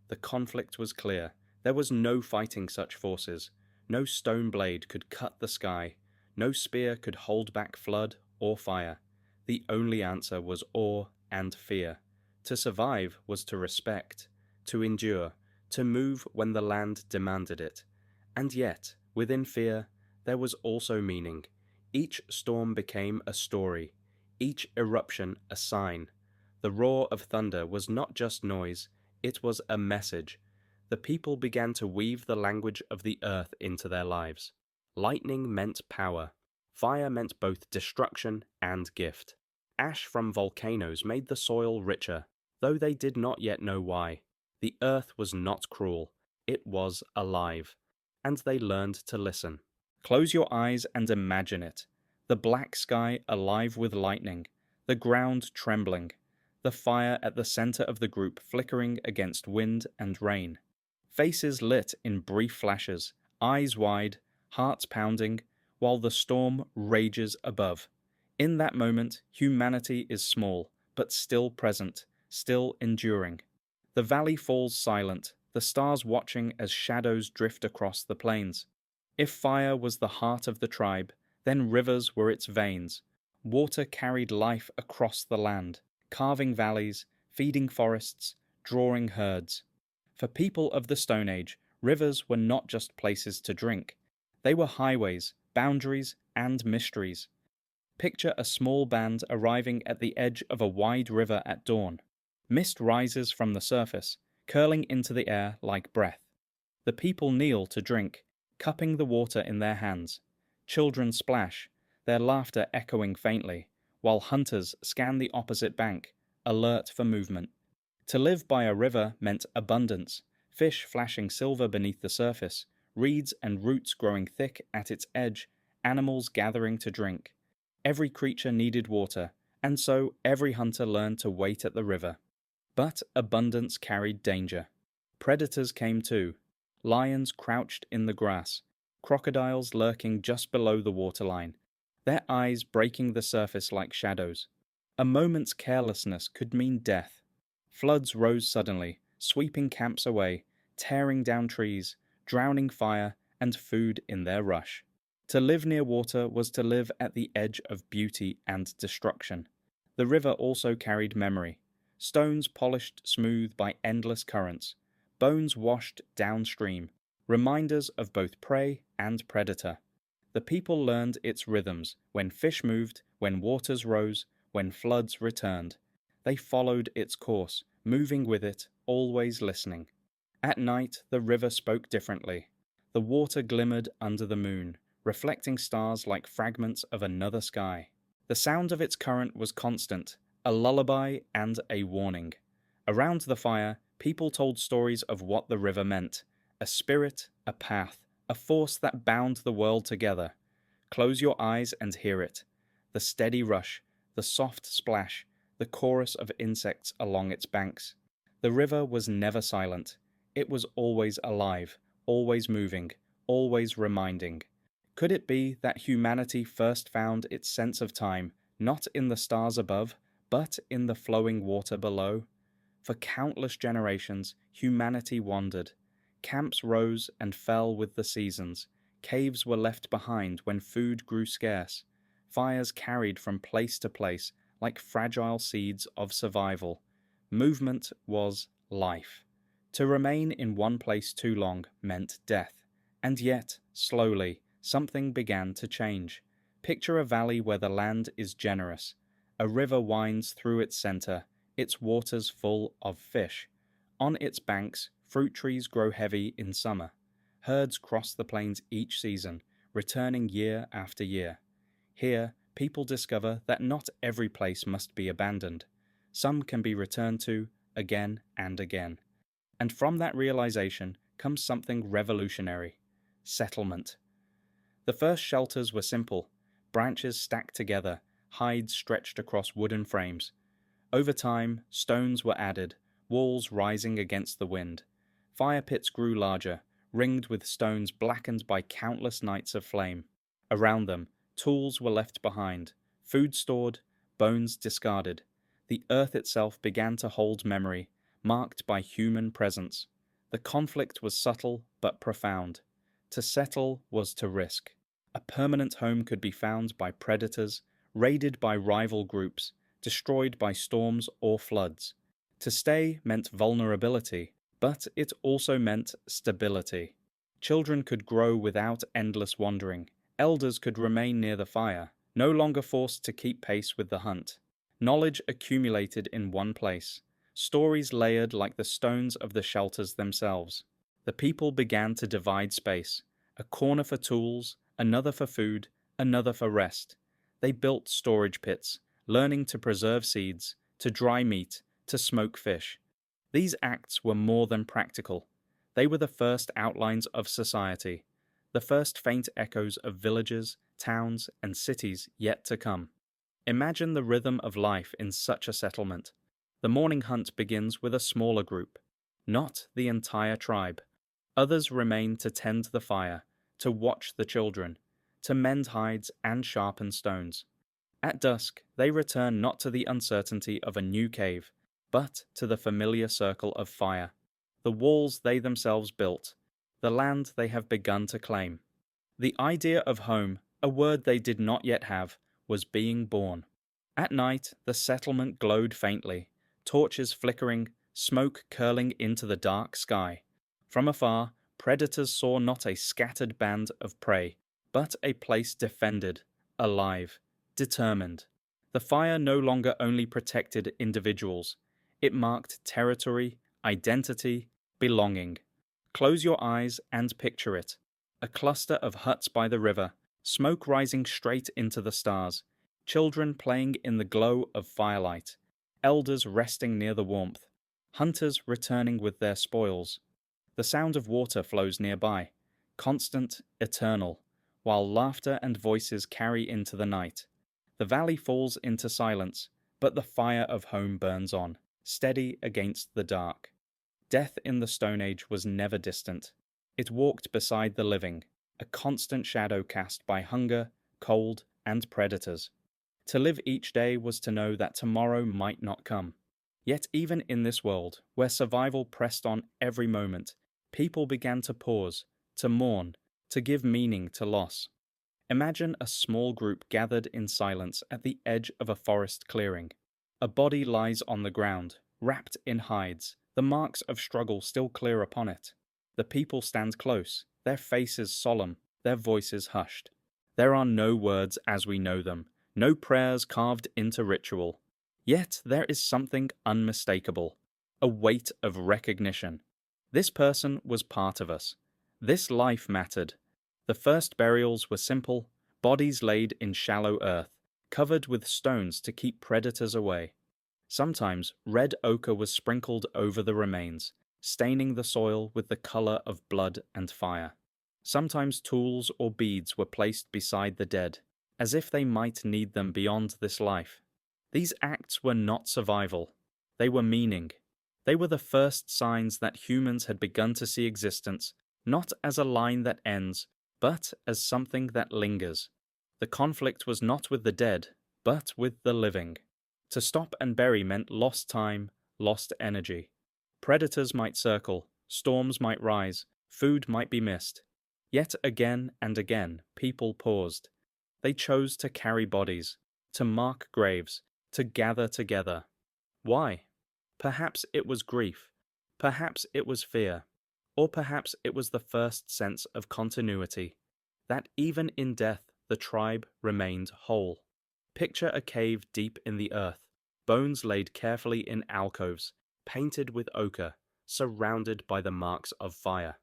The conflict was clear. There was no fighting such forces. No stone blade could cut the sky. No spear could hold back flood or fire. The only answer was awe and fear. To survive was to respect, to endure, to move when the land demanded it. And yet, within fear, there was also meaning. Each storm became a story, each eruption a sign. The roar of thunder was not just noise, it was a message. The people began to weave the language of the earth into their lives. Lightning meant power. Fire meant both destruction and gift. Ash from volcanoes made the soil richer, though they did not yet know why. The earth was not cruel, it was alive, and they learned to listen. Close your eyes and imagine it. The black sky alive with lightning, the ground trembling, the fire at the center of the group flickering against wind and rain. Faces lit in brief flashes, eyes wide, hearts pounding, while the storm rages above. In that moment, humanity is small, but still present, still enduring. The valley falls silent, the stars watching as shadows drift across the plains. If fire was the heart of the tribe, then rivers were its veins. Water carried life across the land, carving valleys, feeding forests, drawing herds. For people of the Stone Age, rivers were not just places to drink. They were highways, boundaries, and mysteries. Picture a small band arriving at the edge of a wide river at dawn. Mist rises from the surface, curling into the air like breath. The people kneel to drink, cupping the water in their hands. Children splash, their laughter echoing faintly, while hunters scan the opposite bank, alert for movement. To live by a river meant abundance, fish flashing silver beneath the surface, reeds and roots growing thick at its edge, animals gathering to drink. Every creature needed water, and so every hunter learned to wait at the river. But abundance carried danger. Predators came too. Lions crouched in the grass, crocodiles lurking just below the waterline, their eyes breaking the surface like shadows. A moment's carelessness could mean death. Floods rose suddenly, sweeping camps away, tearing down trees, drowning fire and food in their rush. To live near water was to live at the edge of beauty and destruction. The river also carried memory. Stones polished smooth by endless currents, bones washed downstream, reminders of both prey and predator. The people learned its rhythms, when fish moved, when waters rose, when floods returned. They followed its course, moving with it, always listening. At night, the river spoke differently. The water glimmered under the moon, reflecting stars like fragments of another sky. The sound of its current was constant, a lullaby and a warning. Around the fire, people told stories of what the river meant. A spirit, a path, a force that bound the world together. Close your eyes and hear it. The steady rush, the soft splash, the chorus of insects along its banks. The river was never silent. It was always alive, always moving, always reminding. Could it be that humanity first found its sense of time, not in the stars above, but in the flowing water below? For countless generations, humanity wandered. Camps rose and fell with the seasons. Caves were left behind when food grew scarce. Fires carried from place to place like fragile seeds of survival. Movement was life. To remain in one place too long meant death. And yet, slowly, something began to change. Picture a valley where the land is generous. A river winds through its center, its waters full of fish. On its banks, fruit trees grow heavy in summer. Herds cross the plains each season, returning year after year. Here, people discover that not every place must be abandoned. Some can be returned to again and again. And from that realization comes something revolutionary: settlement. The first shelters were simple: branches stacked together, hides stretched across wooden frames. Over time, stones were added, walls rising against the wind. Fire pits grew larger, ringed with stones blackened by countless nights of flame. Around them, tools were left behind, food stored, bones discarded. The earth itself began to hold memory, marked by human presence. The conflict was subtle but profound. To settle was to risk. A permanent home could be found by predators, raided by rival groups, destroyed by storms or floods. To stay meant vulnerability, but it also meant stability. Children could grow without endless wandering. Elders could remain near the fire, no longer forced to keep pace with the hunt. Knowledge accumulated in one place, stories layered like the stones of the shelters themselves. The people began to divide space, a corner for tools, another for food, another for rest. They built storage pits, learning to preserve seeds, to dry meat, to smoke fish. These acts were more than practical. They were the first outlines of society, the first faint echoes of villages, towns, and cities yet to come. Imagine the rhythm of life in such a settlement. The morning hunt begins with a smaller group, not the entire tribe. Others remain to tend the fire, to watch the children, to mend hides and sharpen stones. At dusk, they return not to the uncertainty of a new cave, but to the familiar circle of fire, the walls they themselves built, the land they have begun to claim. The idea of home, a word they did not yet have, was being born. At night, the settlement glowed faintly, torches flickering, smoke curling into the dark sky. From afar, predators saw not a scattered band of prey, but a place defended, alive, determined. The fire no longer only protected individuals, it marked territory, identity, belonging. Close your eyes and picture it. A cluster of huts by the river, smoke rising straight into the stars, children playing in the glow of firelight, elders resting near the warmth, hunters returning with their spoils. The sound of water flows nearby, constant, eternal, while laughter and voices carry into the night. The valley falls into silence, but the fire of home burns on, steady against the dark. Death in the Stone Age was never distant. It walked beside the living, a constant shadow cast by hunger, cold, and predators. To live each day was to know that tomorrow might not come. Yet even in this world, where survival pressed on every moment, people began to pause, to mourn, to give meaning to loss. Imagine a small group gathered in silence at the edge of a forest clearing. A body lies on the ground, wrapped in hides, the marks of struggle still clear upon it. The people stand close, their faces solemn, their voices hushed. There are no words as we know them, no prayers carved into ritual. Yet there is something unmistakable, a weight of recognition. This person was part of us. This life mattered. The first burials were simple, bodies laid in shallow earth, covered with stones to keep predators away. Sometimes red ochre was sprinkled over the remains, staining the soil with the color of blood and fire. Sometimes tools or beads were placed beside the dead, as if they might need them beyond this life. These acts were not survival. They were meaning. They were the first signs that humans had begun to see existence, not as a line that ends, but as something that lingers. The conflict was not with the dead, but with the living. To stop and bury meant lost time, lost energy. Predators might circle, storms might rise, food might be missed. Yet again and again, people paused. They chose to carry bodies, to mark graves, to gather together. Why? Perhaps it was grief, perhaps it was fear, or perhaps it was the first sense of continuity, that even in death the tribe remained whole. Picture a cave deep in the earth, bones laid carefully in alcoves, painted with ochre, surrounded by the marks of fire.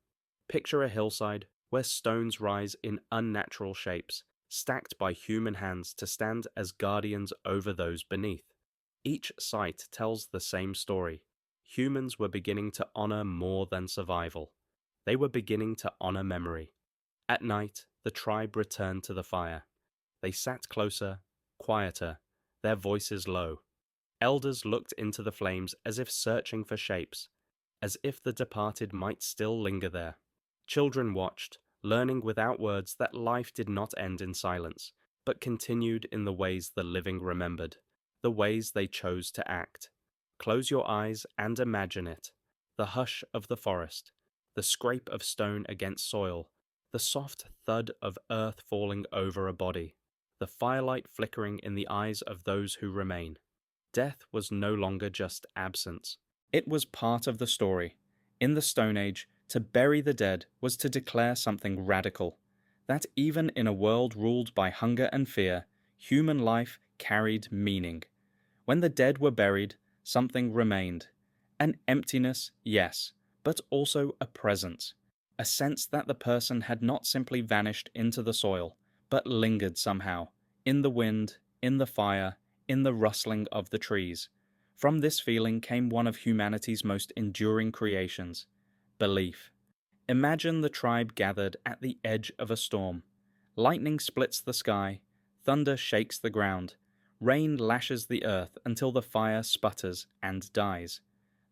Picture a hillside where stones rise in unnatural shapes, stacked by human hands to stand as guardians over those beneath. Each site tells the same story. Humans were beginning to honor more than survival. They were beginning to honor memory. At night, the tribe returned to the fire. They sat closer, quieter, their voices low. Elders looked into the flames as if searching for shapes, as if the departed might still linger there. Children watched, learning without words that life did not end in silence, but continued in the ways the living remembered, the ways they chose to act. Close your eyes and imagine it. The hush of the forest, the scrape of stone against soil, the soft thud of earth falling over a body, the firelight flickering in the eyes of those who remain. Death was no longer just absence. It was part of the story. In the Stone Age, to bury the dead was to declare something radical, that even in a world ruled by hunger and fear, human life carried meaning. When the dead were buried, something remained. An emptiness, yes, but also a presence, a sense that the person had not simply vanished into the soil, but lingered somehow, in the wind, in the fire, in the rustling of the trees. From this feeling came one of humanity's most enduring creations, belief. Imagine the tribe gathered at the edge of a storm. Lightning splits the sky, thunder shakes the ground, rain lashes the earth until the fire sputters and dies.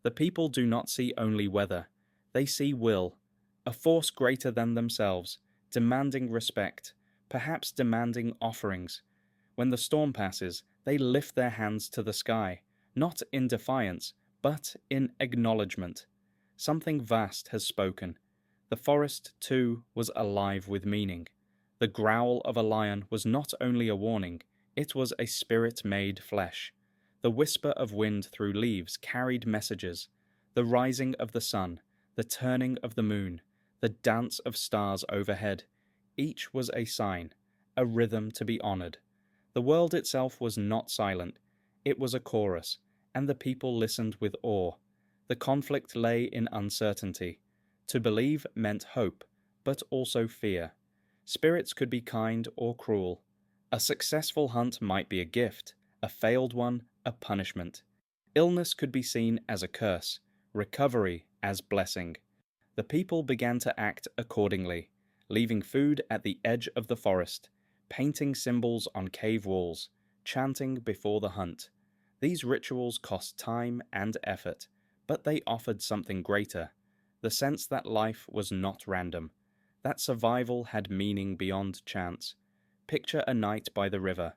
The people do not see only weather, they see will, a force greater than themselves, demanding respect, perhaps demanding offerings. When the storm passes, they lift their hands to the sky, not in defiance, but in acknowledgement. Something vast has spoken. The forest, too, was alive with meaning. The growl of a lion was not only a warning, it was a spirit made flesh. The whisper of wind through leaves carried messages. The rising of the sun, the turning of the moon, the dance of stars overhead, each was a sign, a rhythm to be honored. The world itself was not silent, it was a chorus, and the people listened with awe. The conflict lay in uncertainty. To believe meant hope, but also fear. Spirits could be kind or cruel. A successful hunt might be a gift, a failed one a punishment. Illness could be seen as a curse, recovery as blessing. The people began to act accordingly, leaving food at the edge of the forest, painting symbols on cave walls, chanting before the hunt. These rituals cost time and effort, but they offered something greater, the sense that life was not random, that survival had meaning beyond chance. Picture a night by the river.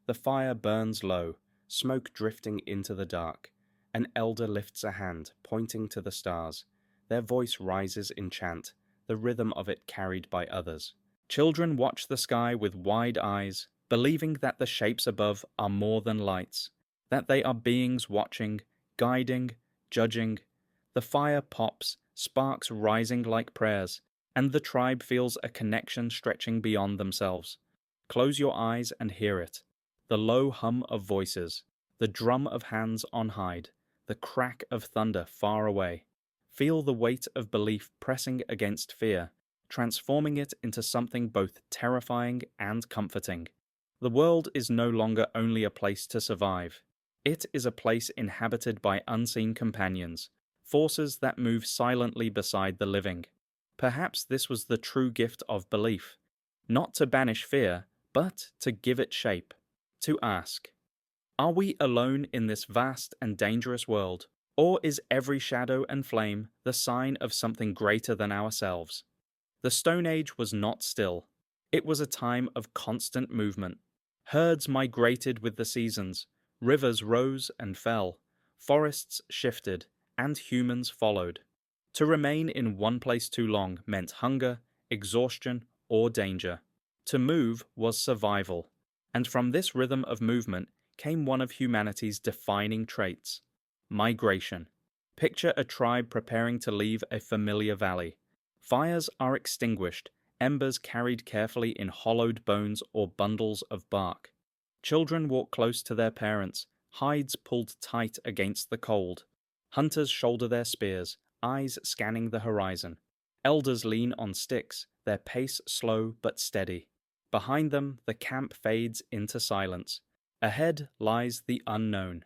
The fire burns low, smoke drifting into the dark. An elder lifts a hand, pointing to the stars. Their voice rises in chant, the rhythm of it carried by others. Children watch the sky with wide eyes, believing that the shapes above are more than lights, that they are beings watching, guiding, judging. The fire pops, sparks rising like prayers, and the tribe feels a connection stretching beyond themselves. Close your eyes and hear it. The low hum of voices, the drum of hands on hide, the crack of thunder far away. Feel the weight of belief pressing against fear, transforming it into something both terrifying and comforting. The world is no longer only a place to survive. It is a place inhabited by unseen companions, forces that move silently beside the living. Perhaps this was the true gift of belief, not to banish fear, but to give it shape, to ask, are we alone in this vast and dangerous world, or is every shadow and flame the sign of something greater than ourselves? The Stone Age was not still. It was a time of constant movement. Herds migrated with the seasons, rivers rose and fell, forests shifted, and humans followed. To remain in one place too long meant hunger, exhaustion, or danger. To move was survival, and from this rhythm of movement came one of humanity's defining traits: migration. Picture a tribe preparing to leave a familiar valley. Fires are extinguished, embers carried carefully in hollowed bones or bundles of bark. Children walk close to their parents, hides pulled tight against the cold. Hunters shoulder their spears, eyes scanning the horizon. Elders lean on sticks, their pace slow but steady. Behind them, the camp fades into silence. Ahead lies the unknown.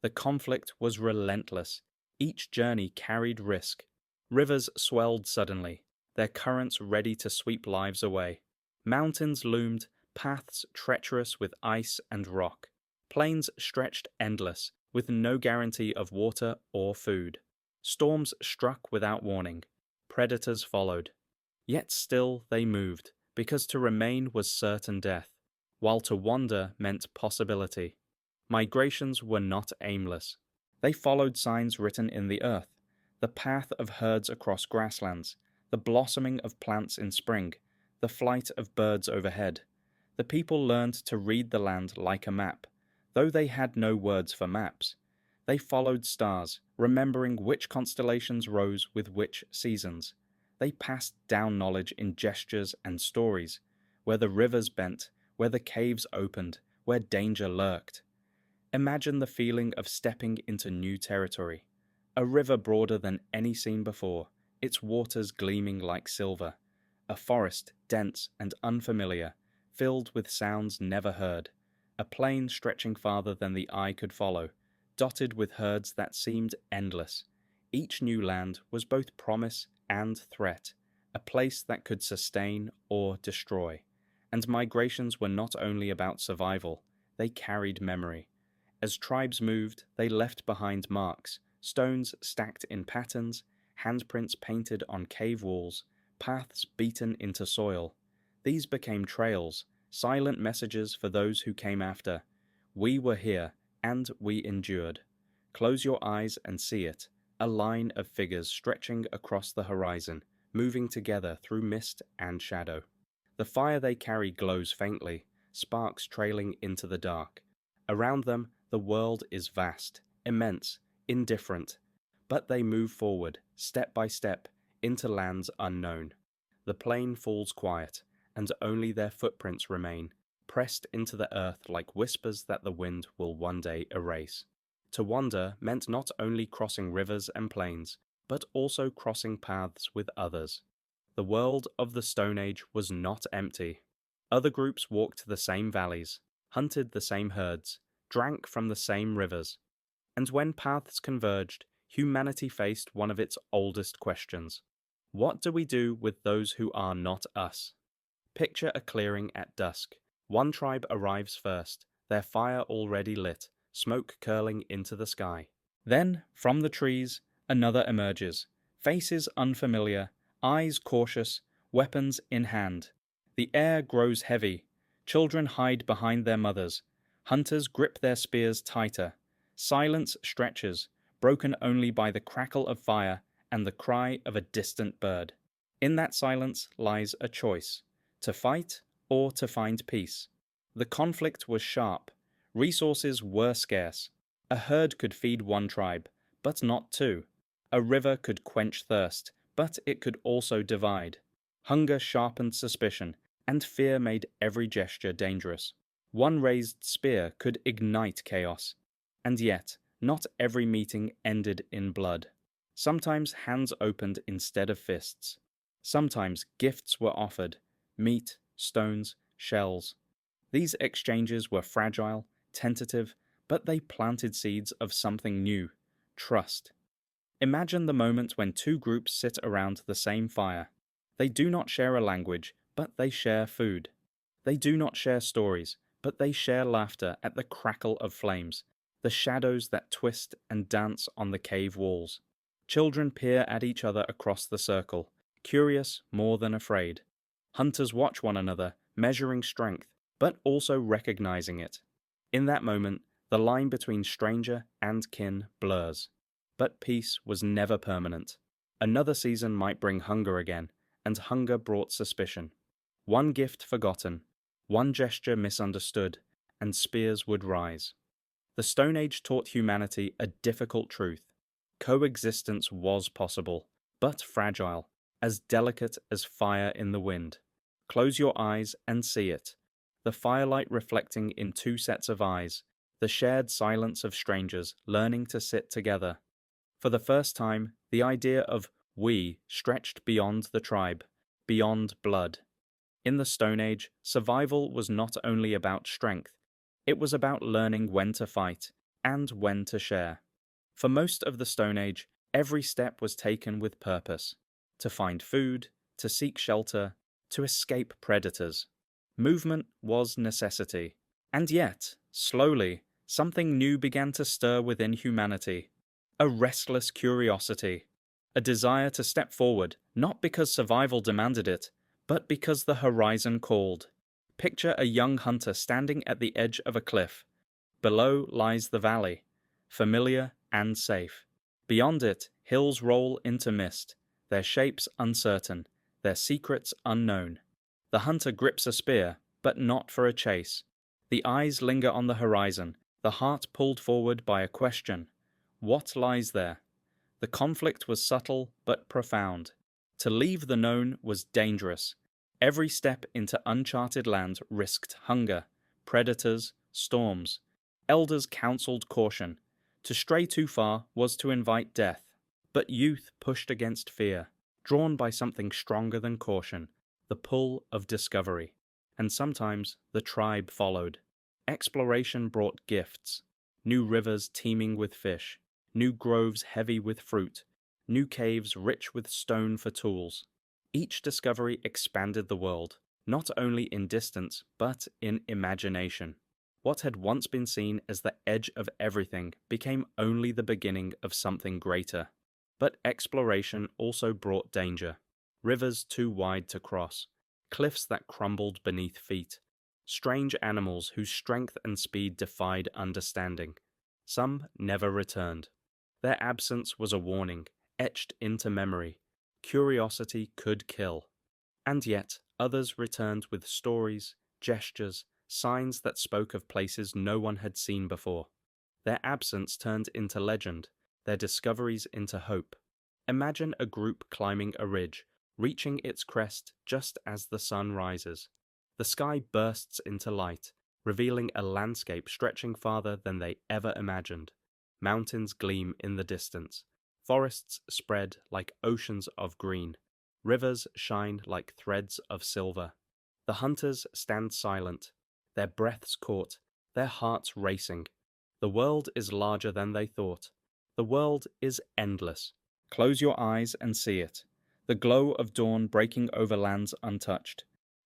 The conflict was relentless. Each journey carried risk. Rivers swelled suddenly, their currents ready to sweep lives away. Mountains loomed, paths treacherous with ice and rock. Plains stretched endless, with no guarantee of water or food. Storms struck without warning. Predators followed. Yet still they moved, because to remain was certain death, while to wander meant possibility. Migrations were not aimless. They followed signs written in the earth, the path of herds across grasslands, the blossoming of plants in spring, the flight of birds overhead. The people learned to read the land like a map, though they had no words for maps. They followed stars, remembering which constellations rose with which seasons. They passed down knowledge in gestures and stories, where the rivers bent, where the caves opened, where danger lurked. Imagine the feeling of stepping into new territory. A river broader than any seen before, its waters gleaming like silver. A forest dense and unfamiliar, filled with sounds never heard. A plain stretching farther than the eye could follow, dotted with herds that seemed endless. Each new land was both promise and threat, a place that could sustain or destroy. And migrations were not only about survival, they carried memory. As tribes moved, they left behind marks, stones stacked in patterns, handprints painted on cave walls, paths beaten into soil. These became trails, silent messages for those who came after. We were here, and we endured. Close your eyes and see it, a line of figures stretching across the horizon, moving together through mist and shadow. The fire they carry glows faintly, sparks trailing into the dark. Around them, the world is vast, immense, indifferent, but they move forward, step by step, into lands unknown. The plain falls quiet, and only their footprints remain, pressed into the earth like whispers that the wind will one day erase. To wander meant not only crossing rivers and plains, but also crossing paths with others. The world of the Stone Age was not empty. Other groups walked the same valleys, hunted the same herds, drank from the same rivers. And when paths converged, humanity faced one of its oldest questions. What do we do with those who are not us? Picture a clearing at dusk. One tribe arrives first, their fire already lit, smoke curling into the sky. Then, from the trees, another emerges, faces unfamiliar, eyes cautious, weapons in hand. The air grows heavy. Children hide behind their mothers. Hunters grip their spears tighter. Silence stretches, broken only by the crackle of fire and the cry of a distant bird. In that silence lies a choice: to fight or to find peace. The conflict was sharp. Resources were scarce. A herd could feed one tribe, but not two. A river could quench thirst, but it could also divide. Hunger sharpened suspicion, and fear made every gesture dangerous. One raised spear could ignite chaos. And yet, not every meeting ended in blood. Sometimes hands opened instead of fists. Sometimes gifts were offered: meat, stones, shells. These exchanges were fragile, tentative, but they planted seeds of something new: trust. Imagine the moment when two groups sit around the same fire. They do not share a language, but they share food. They do not share stories, but they share laughter at the crackle of flames, the shadows that twist and dance on the cave walls. Children peer at each other across the circle, curious more than afraid. Hunters watch one another, measuring strength, but also recognizing it. In that moment, the line between stranger and kin blurs. But peace was never permanent. Another season might bring hunger again, and hunger brought suspicion. One gift forgotten, one gesture misunderstood, and spears would rise. The Stone Age taught humanity a difficult truth. Coexistence was possible, but fragile, as delicate as fire in the wind. Close your eyes and see it. The firelight reflecting in two sets of eyes, the shared silence of strangers learning to sit together. For the first time, the idea of we stretched beyond the tribe, beyond blood. In the Stone Age, survival was not only about strength, it was about learning when to fight and when to share. For most of the Stone Age, every step was taken with purpose: to find food, to seek shelter, to escape predators. Movement was necessity. And yet, slowly, something new began to stir within humanity: a restless curiosity, a desire to step forward, not because survival demanded it, but because the horizon called. Picture a young hunter standing at the edge of a cliff. Below lies the valley, familiar and safe. Beyond it, hills roll into mist, their shapes uncertain, their secrets unknown. The hunter grips a spear, but not for a chase. The eyes linger on the horizon, the heart pulled forward by a question: what lies there? The conflict was subtle but profound. To leave the known was dangerous. Every step into uncharted land risked hunger, predators, storms. Elders counseled caution. To stray too far was to invite death. But youth pushed against fear, drawn by something stronger than caution, the pull of discovery. And sometimes the tribe followed. Exploration brought gifts: new rivers teeming with fish, new groves heavy with fruit, new caves rich with stone for tools. Each discovery expanded the world, not only in distance, but in imagination. What had once been seen as the edge of everything became only the beginning of something greater. But exploration also brought danger: rivers too wide to cross, cliffs that crumbled beneath feet, strange animals whose strength and speed defied understanding. Some never returned. Their absence was a warning, etched into memory. Curiosity could kill. And yet, others returned with stories, gestures, signs that spoke of places no one had seen before. Their absence turned into legend, their discoveries into hope. Imagine a group climbing a ridge, reaching its crest just as the sun rises. The sky bursts into light, revealing a landscape stretching farther than they ever imagined. Mountains gleam in the distance. Forests spread like oceans of green. Rivers shine like threads of silver. The hunters stand silent, their breaths caught, their hearts racing. The world is larger than they thought. The world is endless. Close your eyes and see it. The glow of dawn breaking over lands untouched.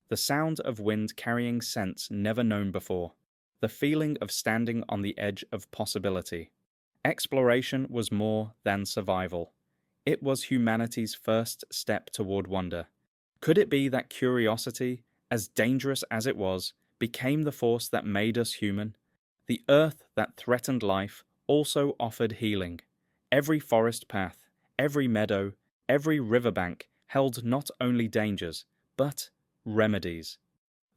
The sound of wind carrying scents never known before. The feeling of standing on the edge of possibility. Exploration was more than survival. It was humanity's first step toward wonder. Could it be that curiosity, as dangerous as it was, became the force that made us human? The earth that threatened life also offered healing. Every forest path, every meadow, every riverbank held not only dangers, but remedies.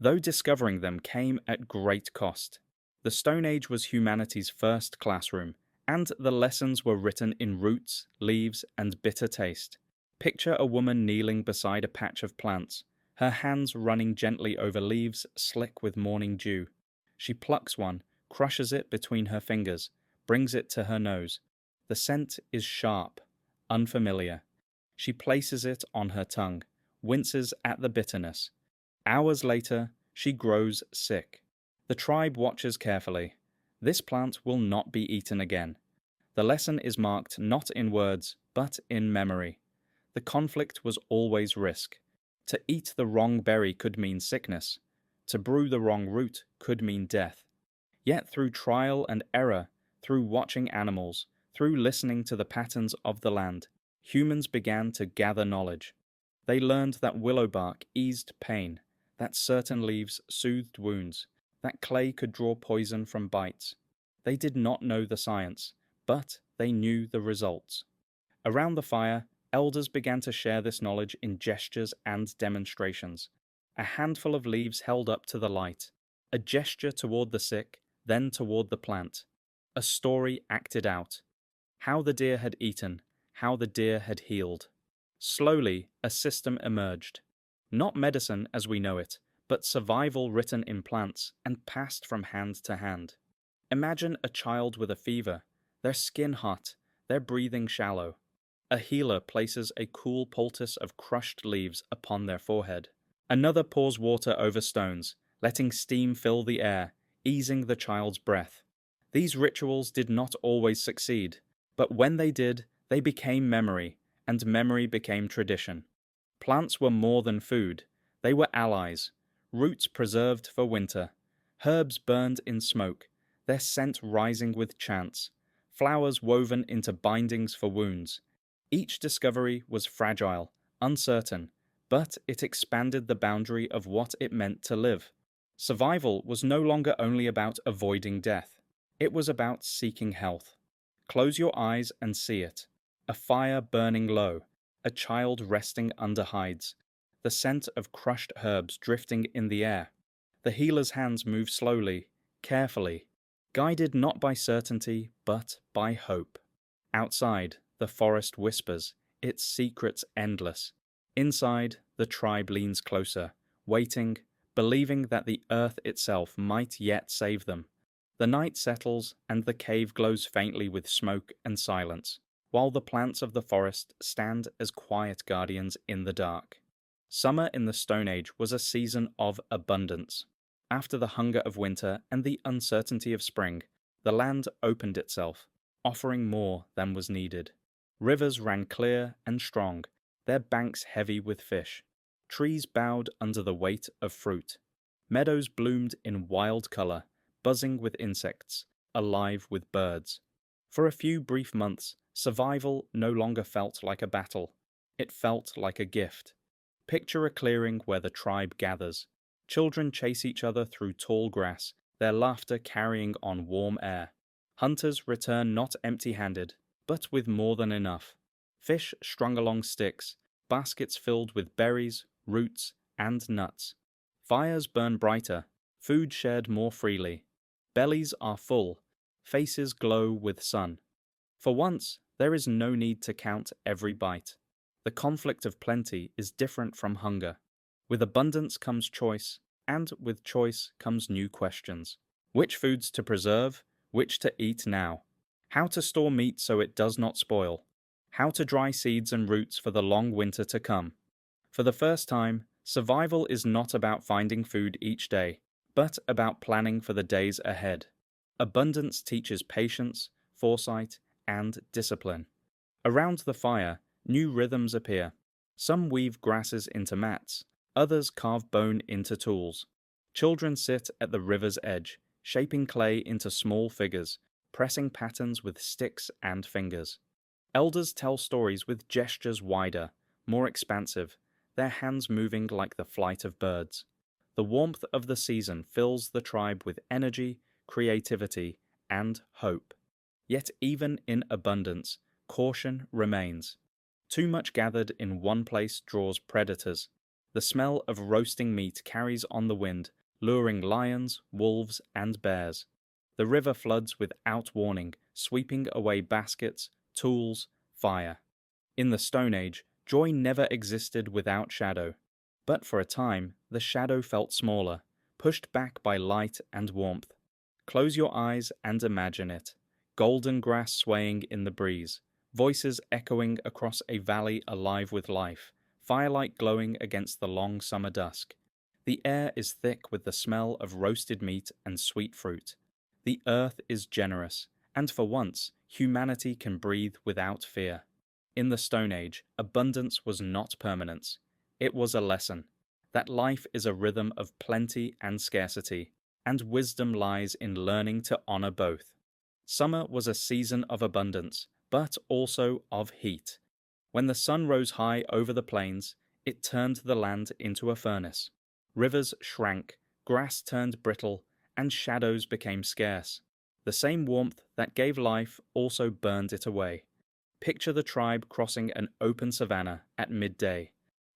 Though discovering them came at great cost. The Stone Age was humanity's first classroom, and the lessons were written in roots, leaves, and bitter taste. Picture a woman kneeling beside a patch of plants, her hands running gently over leaves slick with morning dew. She plucks one, crushes it between her fingers, brings it to her nose. The scent is sharp, unfamiliar. She places it on her tongue, winces at the bitterness. Hours later, she grows sick. The tribe watches carefully. This plant will not be eaten again. The lesson is marked not in words, but in memory. The conflict was always risk. To eat the wrong berry could mean sickness. To brew the wrong root could mean death. Yet through trial and error, through watching animals, through listening to the patterns of the land, humans began to gather knowledge. They learned that willow bark eased pain, that certain leaves soothed wounds, that clay could draw poison from bites. They did not know the science, but they knew the results. Around the fire, elders began to share this knowledge in gestures and demonstrations. A handful of leaves held up to the light, a gesture toward the sick, then toward the plant. A story acted out. How the deer had eaten, how the deer had healed. Slowly, a system emerged. Not medicine as we know it, but survival written in plants and passed from hand to hand. Imagine a child with a fever, their skin hot, their breathing shallow. A healer places a cool poultice of crushed leaves upon their forehead. Another pours water over stones, letting steam fill the air, easing the child's breath. These rituals did not always succeed, but when they did, they became memory, and memory became tradition. Plants were more than food, they were allies, roots preserved for winter, herbs burned in smoke, their scent rising with chants, flowers woven into bindings for wounds. Each discovery was fragile, uncertain, but it expanded the boundary of what it meant to live. Survival was no longer only about avoiding death. It was about seeking health. Close your eyes and see it. A fire burning low, a child resting under hides, the scent of crushed herbs drifting in the air. The healer's hands move slowly, carefully, guided not by certainty, but by hope. Outside, the forest whispers, its secrets endless. Inside, the tribe leans closer, waiting, believing that the earth itself might yet save them. The night settles, and the cave glows faintly with smoke and silence, while the plants of the forest stand as quiet guardians in the dark. Summer in the Stone Age was a season of abundance. After the hunger of winter and the uncertainty of spring, the land opened itself, offering more than was needed. Rivers ran clear and strong, their banks heavy with fish. Trees bowed under the weight of fruit. Meadows bloomed in wild color, buzzing with insects, alive with birds. For a few brief months, survival no longer felt like a battle. It felt like a gift. Picture a clearing where the tribe gathers. Children chase each other through tall grass, their laughter carrying on warm air. Hunters return not empty-handed, but with more than enough. Fish strung along sticks, baskets filled with berries, roots, and nuts. Fires burn brighter, food shared more freely. Bellies are full, faces glow with sun. For once, there is no need to count every bite. The conflict of plenty is different from hunger. With abundance comes choice, and with choice comes new questions. Which foods to preserve, which to eat now. How to store meat so it does not spoil. How to dry seeds and roots for the long winter to come. For the first time, survival is not about finding food each day, but about planning for the days ahead. Abundance teaches patience, foresight, and discipline. Around the fire, new rhythms appear. Some weave grasses into mats, others carve bone into tools. Children sit at the river's edge, shaping clay into small figures, pressing patterns with sticks and fingers. Elders tell stories with gestures wider, more expansive, their hands moving like the flight of birds. The warmth of the season fills the tribe with energy, creativity, and hope. Yet even in abundance, caution remains. Too much gathered in one place draws predators. The smell of roasting meat carries on the wind, luring lions, wolves, and bears. The river floods without warning, sweeping away baskets, tools, fire. In the Stone Age, joy never existed without shadow. But for a time, the shadow felt smaller, pushed back by light and warmth. Close your eyes and imagine it. Golden grass swaying in the breeze, voices echoing across a valley alive with life, firelight glowing against the long summer dusk. The air is thick with the smell of roasted meat and sweet fruit. The earth is generous, and for once, humanity can breathe without fear. In the Stone Age, abundance was not permanence. It was a lesson that life is a rhythm of plenty and scarcity, and wisdom lies in learning to honor both. Summer was a season of abundance, but also of heat. When the sun rose high over the plains, it turned the land into a furnace. Rivers shrank, grass turned brittle, and shadows became scarce. The same warmth that gave life also burned it away. Picture the tribe crossing an open savanna at midday.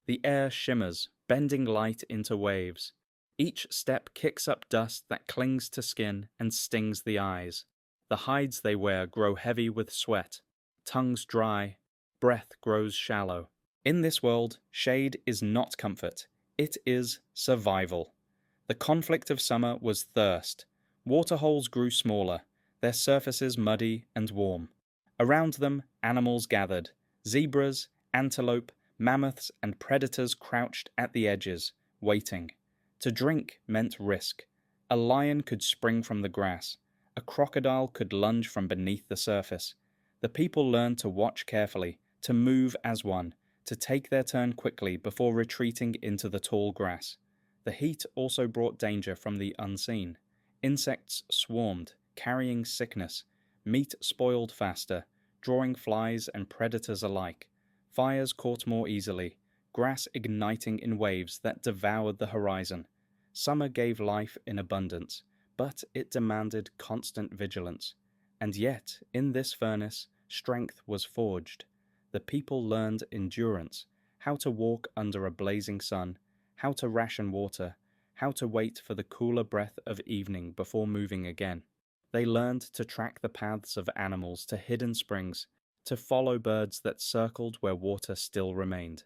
The air shimmers, bending light into waves. Each step kicks up dust that clings to skin and stings the eyes. The hides they wear grow heavy with sweat, tongues dry, breath grows shallow. In this world, shade is not comfort, it is survival. The conflict of summer was thirst. Waterholes grew smaller, their surfaces muddy and warm. Around them, animals gathered. Zebras, antelope, mammoths, and predators crouched at the edges, waiting. To drink meant risk. A lion could spring from the grass. A crocodile could lunge from beneath the surface. The people learned to watch carefully, to move as one, to take their turn quickly before retreating into the tall grass. The heat also brought danger from the unseen. Insects swarmed, carrying sickness. Meat spoiled faster, drawing flies and predators alike. Fires caught more easily, grass igniting in waves that devoured the horizon. Summer gave life in abundance, but it demanded constant vigilance. And yet, in this furnace, strength was forged. The people learned endurance, how to walk under a blazing sun, how to ration water, how to wait for the cooler breath of evening before moving again. They learned to track the paths of animals to hidden springs, to follow birds that circled where water still remained.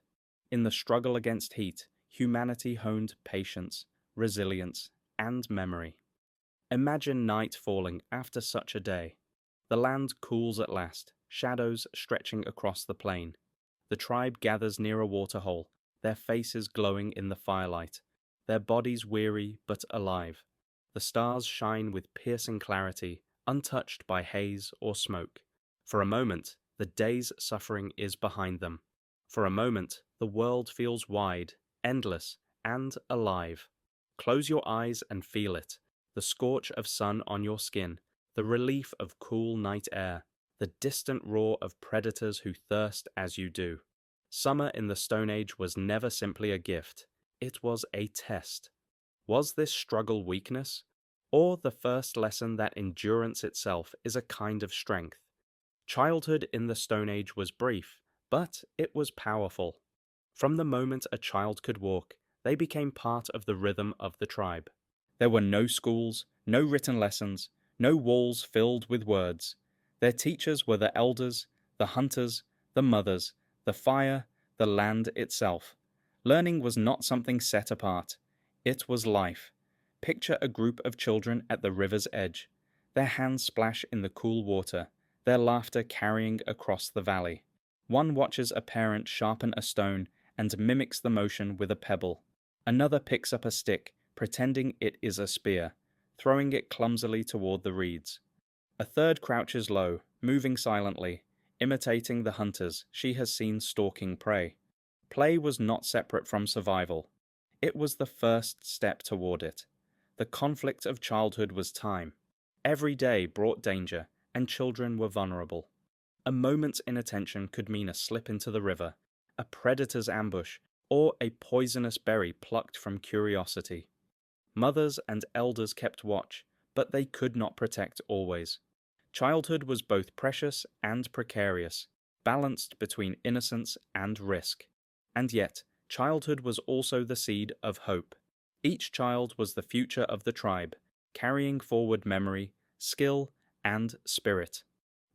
In the struggle against heat, humanity honed patience, resilience, and memory. Imagine night falling after such a day. The land cools at last, shadows stretching across the plain. The tribe gathers near a waterhole, their faces glowing in the firelight, their bodies weary but alive. The stars shine with piercing clarity, untouched by haze or smoke. For a moment, the day's suffering is behind them. For a moment, the world feels wide, endless, and alive. Close your eyes and feel it. The scorch of sun on your skin, the relief of cool night air, the distant roar of predators who thirst as you do. Summer in the Stone Age was never simply a gift. It was a test. Was this struggle weakness, or the first lesson that endurance itself is a kind of strength? Childhood in the Stone Age was brief, but it was powerful. From the moment a child could walk, they became part of the rhythm of the tribe. There were no schools, no written lessons, no walls filled with words. Their teachers were the elders, the hunters, the mothers, the fire, the land itself. Learning was not something set apart. It was life. Picture a group of children at the river's edge. Their hands splash in the cool water, their laughter carrying across the valley. One watches a parent sharpen a stone and mimics the motion with a pebble. Another picks up a stick, pretending it is a spear, throwing it clumsily toward the reeds. A third crouches low, moving silently, imitating the hunters she has seen stalking prey. Play was not separate from survival. It was the first step toward it. The conflict of childhood was time. Every day brought danger, and children were vulnerable. A moment's inattention could mean a slip into the river, a predator's ambush, or a poisonous berry plucked from curiosity. Mothers and elders kept watch, but they could not protect always. Childhood was both precious and precarious, balanced between innocence and risk. And yet, childhood was also the seed of hope. Each child was the future of the tribe, carrying forward memory, skill, and spirit.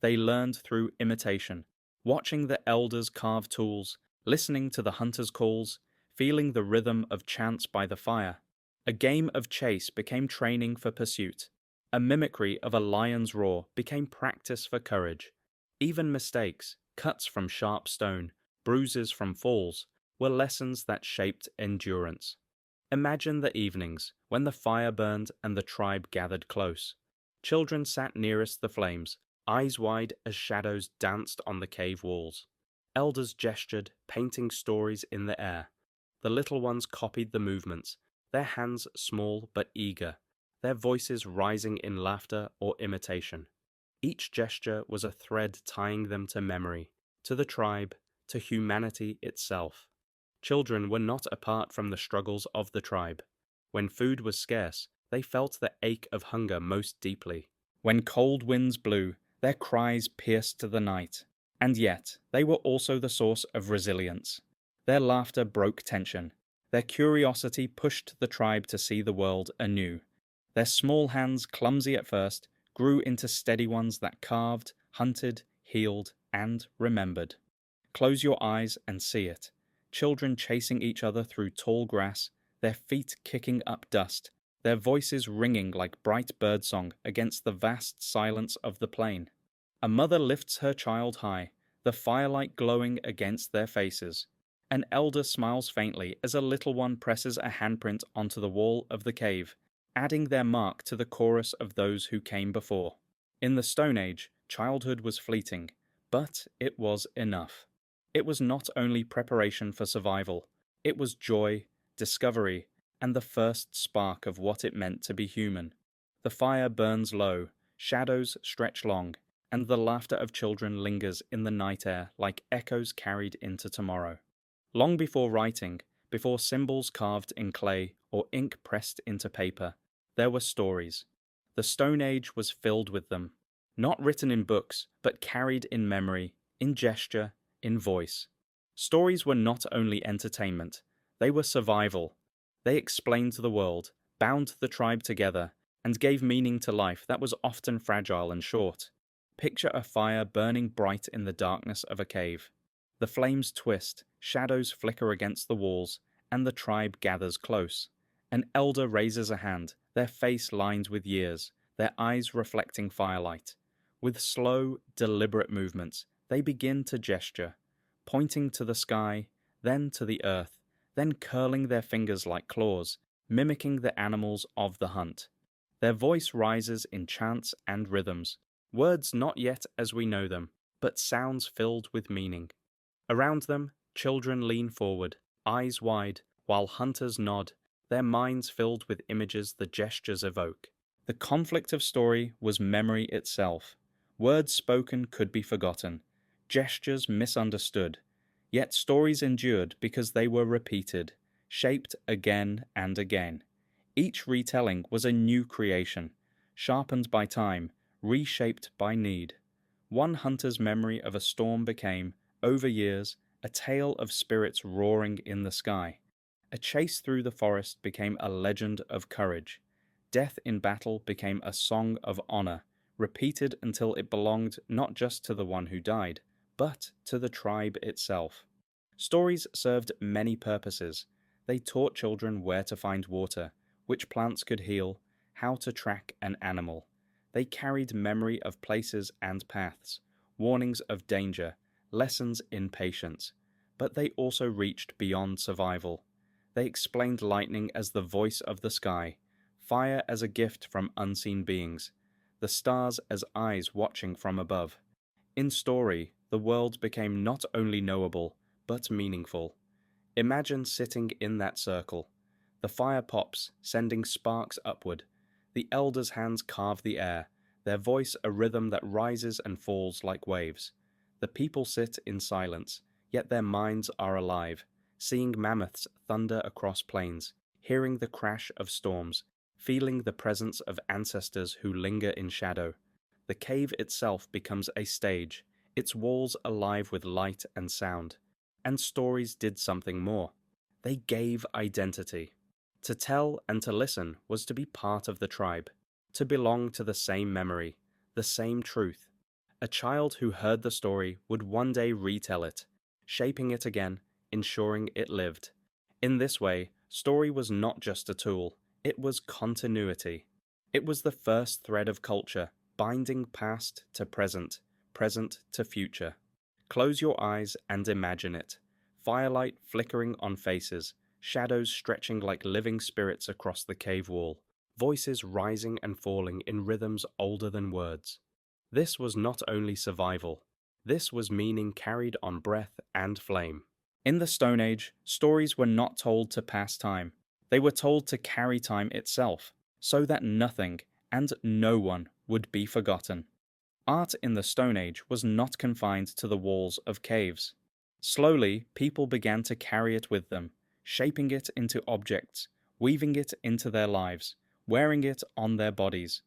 They learned through imitation, watching the elders carve tools, listening to the hunters' calls, feeling the rhythm of chants by the fire. A game of chase became training for pursuit. A mimicry of a lion's roar became practice for courage. Even mistakes, cuts from sharp stone, bruises from falls, were lessons that shaped endurance. Imagine the evenings, when the fire burned and the tribe gathered close. Children sat nearest the flames, eyes wide as shadows danced on the cave walls. Elders gestured, painting stories in the air. The little ones copied the movements, their hands small but eager, their voices rising in laughter or imitation. Each gesture was a thread tying them to memory, to the tribe, to humanity itself. Children were not apart from the struggles of the tribe. When food was scarce, they felt the ache of hunger most deeply. When cold winds blew, their cries pierced the night. And yet, they were also the source of resilience. Their laughter broke tension. Their curiosity pushed the tribe to see the world anew. Their small hands, clumsy at first, grew into steady ones that carved, hunted, healed, and remembered. Close your eyes and see it. Children chasing each other through tall grass, their feet kicking up dust, their voices ringing like bright birdsong against the vast silence of the plain. A mother lifts her child high, the firelight glowing against their faces. An elder smiles faintly as a little one presses a handprint onto the wall of the cave, adding their mark to the chorus of those who came before. In the Stone Age, childhood was fleeting, but it was enough. It was not only preparation for survival, it was joy, discovery, and the first spark of what it meant to be human. The fire burns low, shadows stretch long, and the laughter of children lingers in the night air like echoes carried into tomorrow. Long before writing, before symbols carved in clay or ink pressed into paper, there were stories. The Stone Age was filled with them, not written in books, but carried in memory, in gesture, in voice. Stories were not only entertainment, they were survival. They explained the world, bound the tribe together, and gave meaning to life that was often fragile and short. Picture a fire burning bright in the darkness of a cave. The flames twist, shadows flicker against the walls, and the tribe gathers close. An elder raises a hand, their face lined with years, their eyes reflecting firelight. With slow, deliberate movements, they begin to gesture, pointing to the sky, then to the earth, then curling their fingers like claws, mimicking the animals of the hunt. Their voice rises in chants and rhythms, words not yet as we know them, but sounds filled with meaning. Around them, children lean forward, eyes wide, while hunters nod, their minds filled with images the gestures evoke. The conflict of story was memory itself. Words spoken could be forgotten, gestures misunderstood, yet stories endured because they were repeated, shaped again and again. Each retelling was a new creation, sharpened by time, reshaped by need. One hunter's memory of a storm became, over years, a tale of spirits roaring in the sky. A chase through the forest became a legend of courage. Death in battle became a song of honor, repeated until it belonged not just to the one who died, but to the tribe itself. Stories served many purposes. They taught children where to find water, which plants could heal, how to track an animal. They carried memory of places and paths, warnings of danger, lessons in patience. But they also reached beyond survival. They explained lightning as the voice of the sky, fire as a gift from unseen beings, the stars as eyes watching from above. In story, the world became not only knowable, but meaningful. Imagine sitting in that circle. The fire pops, sending sparks upward. The elders' hands carve the air, their voice a rhythm that rises and falls like waves. The people sit in silence, yet their minds are alive, seeing mammoths thunder across plains, hearing the crash of storms, feeling the presence of ancestors who linger in shadow. The cave itself becomes a stage, its walls alive with light and sound. And stories did something more. They gave identity. To tell and to listen was to be part of the tribe, to belong to the same memory, the same truth. A child who heard the story would one day retell it, shaping it again, ensuring it lived. In this way, story was not just a tool, it was continuity. It was the first thread of culture, binding past to present, present to future. Close your eyes and imagine it. Firelight flickering on faces, shadows stretching like living spirits across the cave wall, voices rising and falling in rhythms older than words. This was not only survival, this was meaning carried on breath and flame. In the Stone Age, stories were not told to pass time. They were told to carry time itself, so that nothing and no one would be forgotten. Art in the Stone Age was not confined to the walls of caves. Slowly, people began to carry it with them, shaping it into objects, weaving it into their lives, wearing it on their bodies.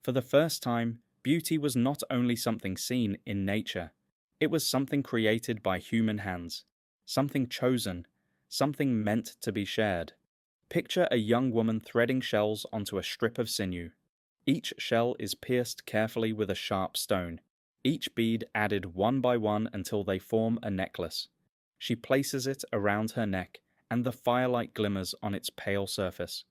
For the first time, beauty was not only something seen in nature, it was something created by human hands, something chosen, something meant to be shared. Picture a young woman threading shells onto a strip of sinew. Each shell is pierced carefully with a sharp stone, each bead added one by one until they form a necklace. She places it around her neck, and the firelight glimmers on its pale surface.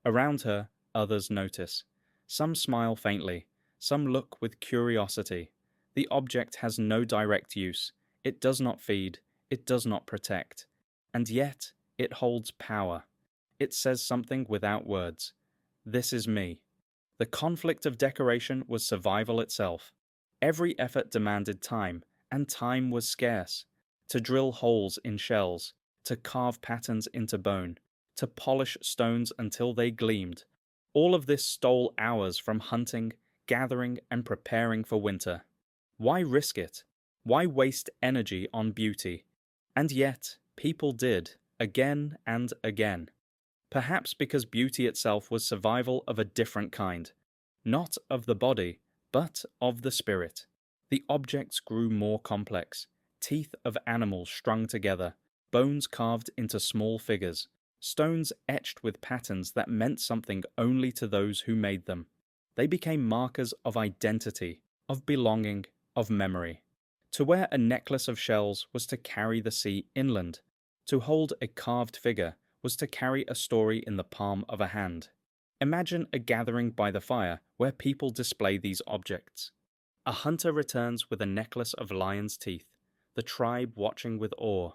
Around her, others notice. Some smile faintly, some look with curiosity. The object has no direct use. It does not feed, it does not protect. And yet, it holds power. It says something without words. This is me. The conflict of decoration was survival itself. Every effort demanded time, and time was scarce. To drill holes in shells, to carve patterns into bone, to polish stones until they gleamed. All of this stole hours from hunting, gathering, and preparing for winter. Why risk it? Why waste energy on beauty? And yet, people did, again and again. Perhaps because beauty itself was survival of a different kind. Not of the body, but of the spirit. The objects grew more complex. Teeth of animals strung together, bones carved into small figures, stones etched with patterns that meant something only to those who made them. They became markers of identity, of belonging, of memory. To wear a necklace of shells was to carry the sea inland. To hold a carved figure was to carry a story in the palm of a hand. Imagine a gathering by the fire where people display these objects. A hunter returns with a necklace of lion's teeth, the tribe watching with awe.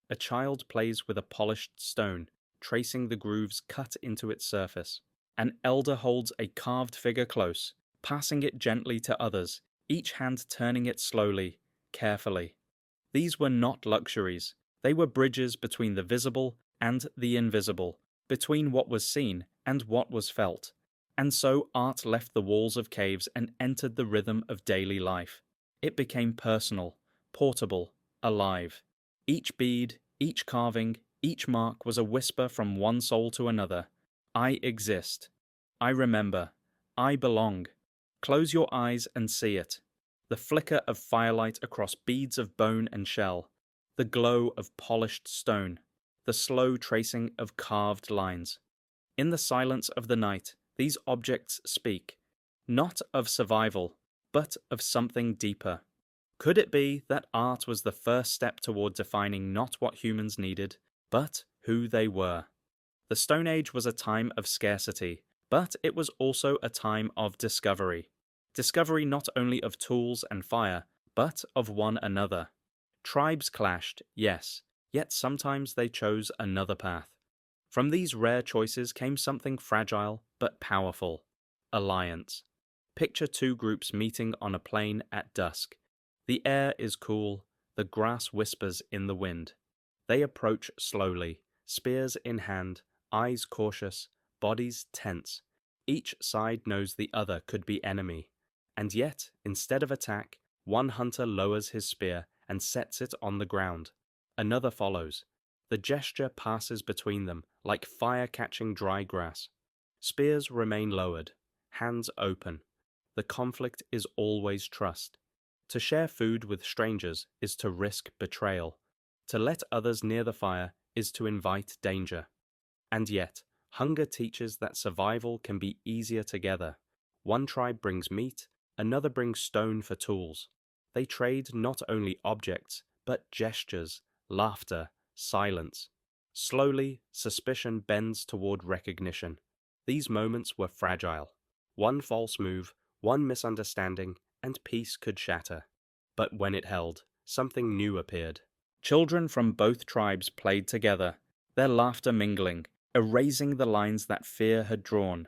A child plays with a polished stone, tracing the grooves cut into its surface. An elder holds a carved figure close, passing it gently to others, each hand turning it slowly, carefully. These were not luxuries. They were bridges between the visible and the invisible, between what was seen and what was felt. And so art left the walls of caves and entered the rhythm of daily life. It became personal, portable, alive. Each bead, each carving, each mark was a whisper from one soul to another. I exist. I remember. I belong. Close your eyes and see it. The flicker of firelight across beads of bone and shell, the glow of polished stone, the slow tracing of carved lines. In the silence of the night, these objects speak, not of survival, but of something deeper. Could it be that art was the first step toward defining not what humans needed, but who they were? The Stone Age was a time of scarcity, but it was also a time of discovery. Discovery not only of tools and fire, but of one another. Tribes clashed, yes, yet sometimes they chose another path. From these rare choices came something fragile but powerful: alliance. Picture two groups meeting on a plain at dusk. The air is cool, the grass whispers in the wind. They approach slowly, spears in hand, eyes cautious, bodies tense. Each side knows the other could be enemy. And yet, instead of attack, one hunter lowers his spear and sets it on the ground. Another follows. The gesture passes between them, like fire catching dry grass. Spears remain lowered, hands open. The conflict is always trust. To share food with strangers is to risk betrayal. To let others near the fire is to invite danger. And yet, hunger teaches that survival can be easier together. One tribe brings meat, another brings stone for tools. They trade not only objects, but gestures, laughter, silence. Slowly, suspicion bends toward recognition. These moments were fragile. One false move, one misunderstanding, and peace could shatter. But when it held, something new appeared. Children from both tribes played together, their laughter mingling, erasing the lines that fear had drawn.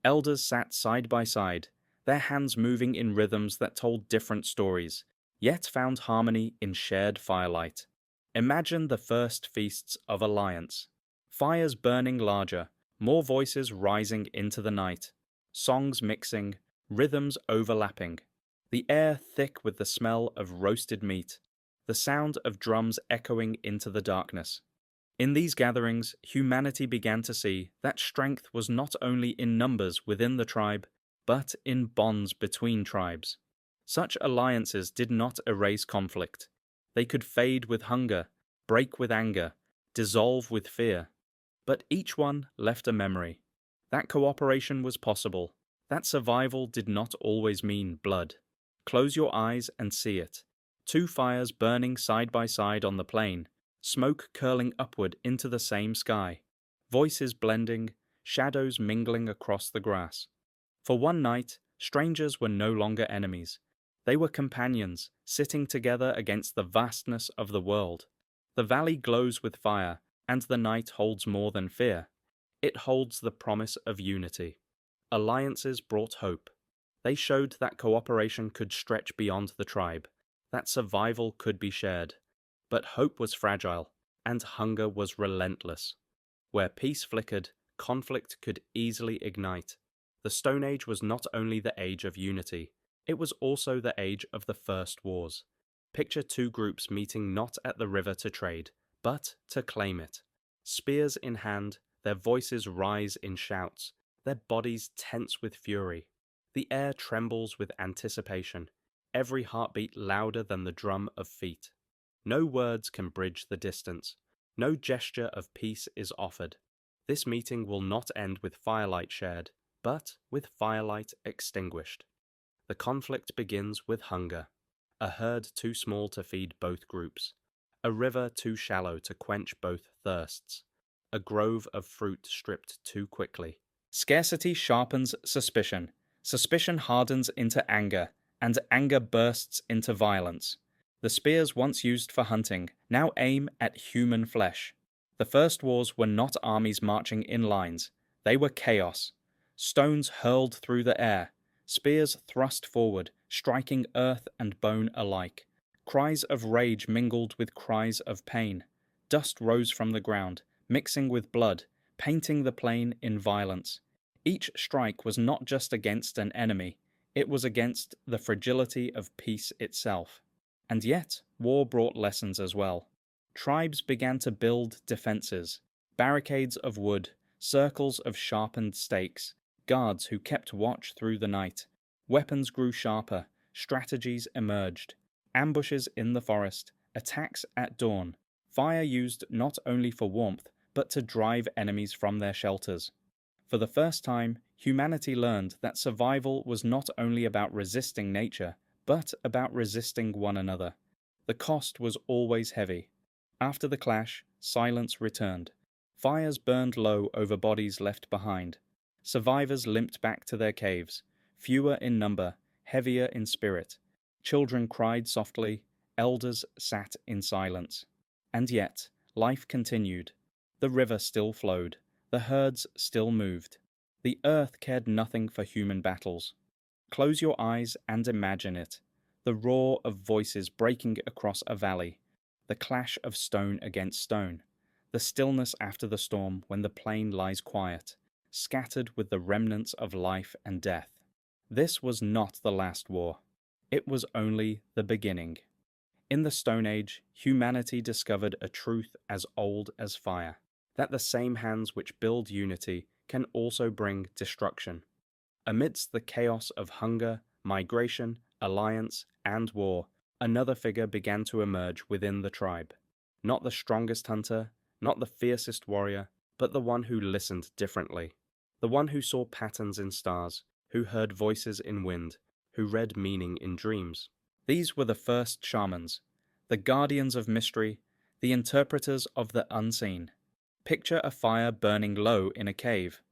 Elders sat side by side, their hands moving in rhythms that told different stories, yet found harmony in shared firelight. Imagine the first feasts of alliance. Fires burning larger, more voices rising into the night, songs mixing, rhythms overlapping, the air thick with the smell of roasted meat, the sound of drums echoing into the darkness. In these gatherings, humanity began to see that strength was not only in numbers within the tribe, but in bonds between tribes. Such alliances did not erase conflict. They could fade with hunger, break with anger, dissolve with fear. But each one left a memory. That cooperation was possible. That survival did not always mean blood. Close your eyes and see it. Two fires burning side by side on the plain, smoke curling upward into the same sky, voices blending, shadows mingling across the grass. For one night, strangers were no longer enemies. They were companions, sitting together against the vastness of the world. The valley glows with fire, and the night holds more than fear. It holds the promise of unity. Alliances brought hope. They showed that cooperation could stretch beyond the tribe, that survival could be shared. But hope was fragile, and hunger was relentless. Where peace flickered, conflict could easily ignite. The Stone Age was not only the age of unity, it was also the age of the first wars. Picture two groups meeting not at the river to trade, but to claim it. Spears in hand, their voices rise in shouts, their bodies tense with fury. The air trembles with anticipation, every heartbeat louder than the drum of feet. No words can bridge the distance. No gesture of peace is offered. This meeting will not end with firelight shared, but with firelight extinguished. The conflict begins with hunger, a herd too small to feed both groups, a river too shallow to quench both thirsts, a grove of fruit stripped too quickly. Scarcity sharpens suspicion. Suspicion hardens into anger, and anger bursts into violence. The spears once used for hunting now aim at human flesh. The first wars were not armies marching in lines. They were chaos. Stones hurled through the air, spears thrust forward, striking earth and bone alike. Cries of rage mingled with cries of pain. Dust rose from the ground, mixing with blood, painting the plain in violence. Each strike was not just against an enemy, it was against the fragility of peace itself. And yet, war brought lessons as well. Tribes began to build defenses, barricades of wood, circles of sharpened stakes, guards who kept watch through the night. Weapons grew sharper, strategies emerged. Ambushes in the forest, attacks at dawn, fire used not only for warmth, but to drive enemies from their shelters. For the first time, humanity learned that survival was not only about resisting nature, but about resisting one another. The cost was always heavy. After the clash, silence returned. Fires burned low over bodies left behind. Survivors limped back to their caves, fewer in number, heavier in spirit. Children cried softly, elders sat in silence. And yet, life continued. The river still flowed. The herds still moved. The earth cared nothing for human battles. Close your eyes and imagine it. The roar of voices breaking across a valley. The clash of stone against stone. The stillness after the storm when the plain lies quiet, scattered with the remnants of life and death. This was not the last war. It was only the beginning. In the Stone Age, humanity discovered a truth as old as fire, that the same hands which build unity can also bring destruction. Amidst the chaos of hunger, migration, alliance, and war, another figure began to emerge within the tribe. Not the strongest hunter, not the fiercest warrior, but the one who listened differently. The one who saw patterns in stars, who heard voices in wind, who read meaning in dreams. These were the first shamans, the guardians of mystery, the interpreters of the unseen. Picture a fire burning low in a cave.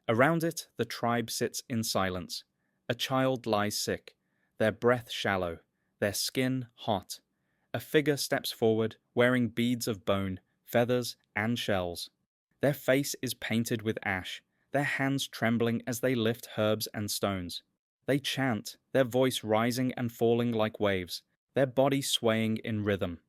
Around it, the tribe sits in silence. A child lies sick, their breath shallow, their skin hot. A figure steps forward, wearing beads of bone, feathers, and shells. Their face is painted with ash, their hands trembling as they lift herbs and stones. They chant, their voice rising and falling like waves, their body swaying in rhythm.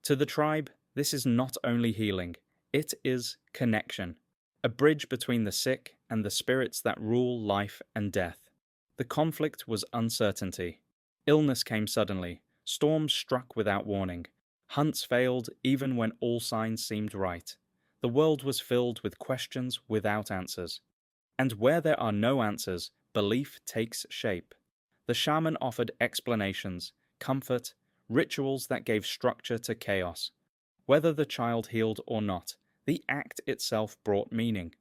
To the tribe, this is not only healing, it is connection, a bridge between the sick and the spirits that rule life and death. The conflict was uncertainty. Illness came suddenly, storms struck without warning, hunts failed even when all signs seemed right. The world was filled with questions without answers. And where there are no answers, belief takes shape. The shaman offered explanations, comfort, rituals that gave structure to chaos. Whether the child healed or not, The act itself brought meaning.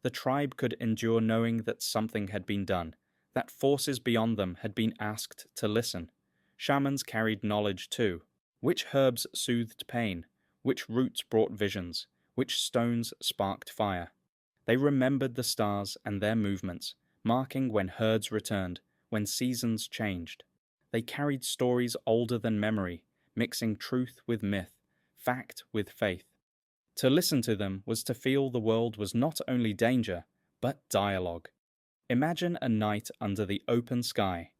The tribe could endure knowing that something had been done, that forces beyond them had been asked to listen. Shamans carried knowledge too. Which herbs soothed pain, which roots brought visions, which stones sparked fire. They remembered the stars and their movements, marking when herds returned, when seasons changed. They carried stories older than memory, mixing truth with myth, fact with faith. To listen to them was to feel the world was not only danger, but dialogue. Imagine a night under the open sky.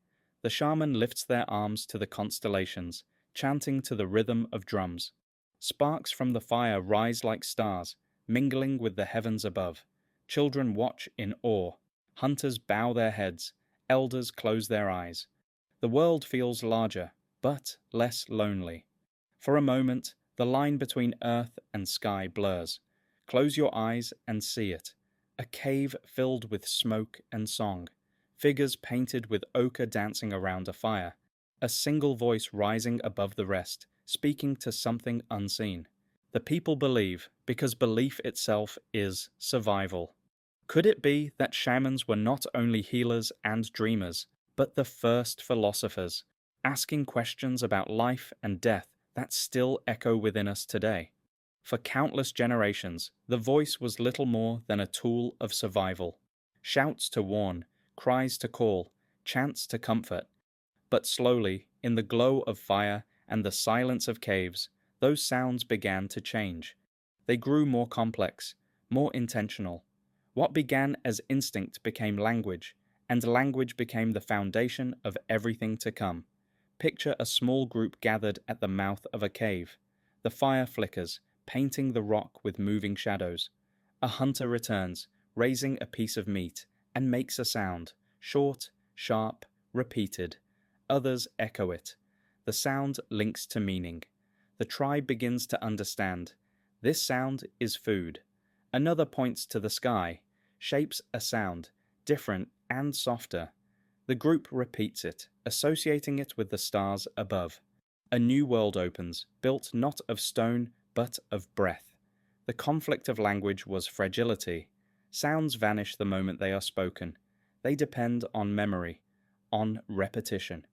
The shaman lifts their arms to the constellations, chanting to the rhythm of drums. Sparks from the fire rise like stars, mingling with the heavens above. Children watch in awe. Hunters bow their heads. Elders close their eyes. The world feels larger, but less lonely. For a moment, the line between earth and sky blurs. Close your eyes and see it. A cave filled with smoke and song. Figures painted with ochre dancing around a fire. A single voice rising above the rest, speaking to something unseen. The people believe because belief itself is survival. Could it be that shamans were not only healers and dreamers, but the first philosophers, asking questions about life and death that still echo within us today? For countless generations, the voice was little more than a tool of survival. Shouts to warn, cries to call, chants to comfort. But slowly, in the glow of fire and the silence of caves, those sounds began to change. They grew more complex, more intentional. What began as instinct became language, and language became the foundation of everything to come. Picture a small group gathered at the mouth of a cave. The fire flickers, painting the rock with moving shadows. A hunter returns, raising a piece of meat, and makes a sound, short, sharp, repeated. Others echo it. The sound links to meaning. The tribe begins to understand. This sound is food. Another points to the sky, shapes a sound, different and softer. The group repeats it, associating it with the stars above. A new world opens, built not of stone, but of breath. The conflict of language was fragility. Sounds vanish the moment they are spoken. They depend on memory, on repetition.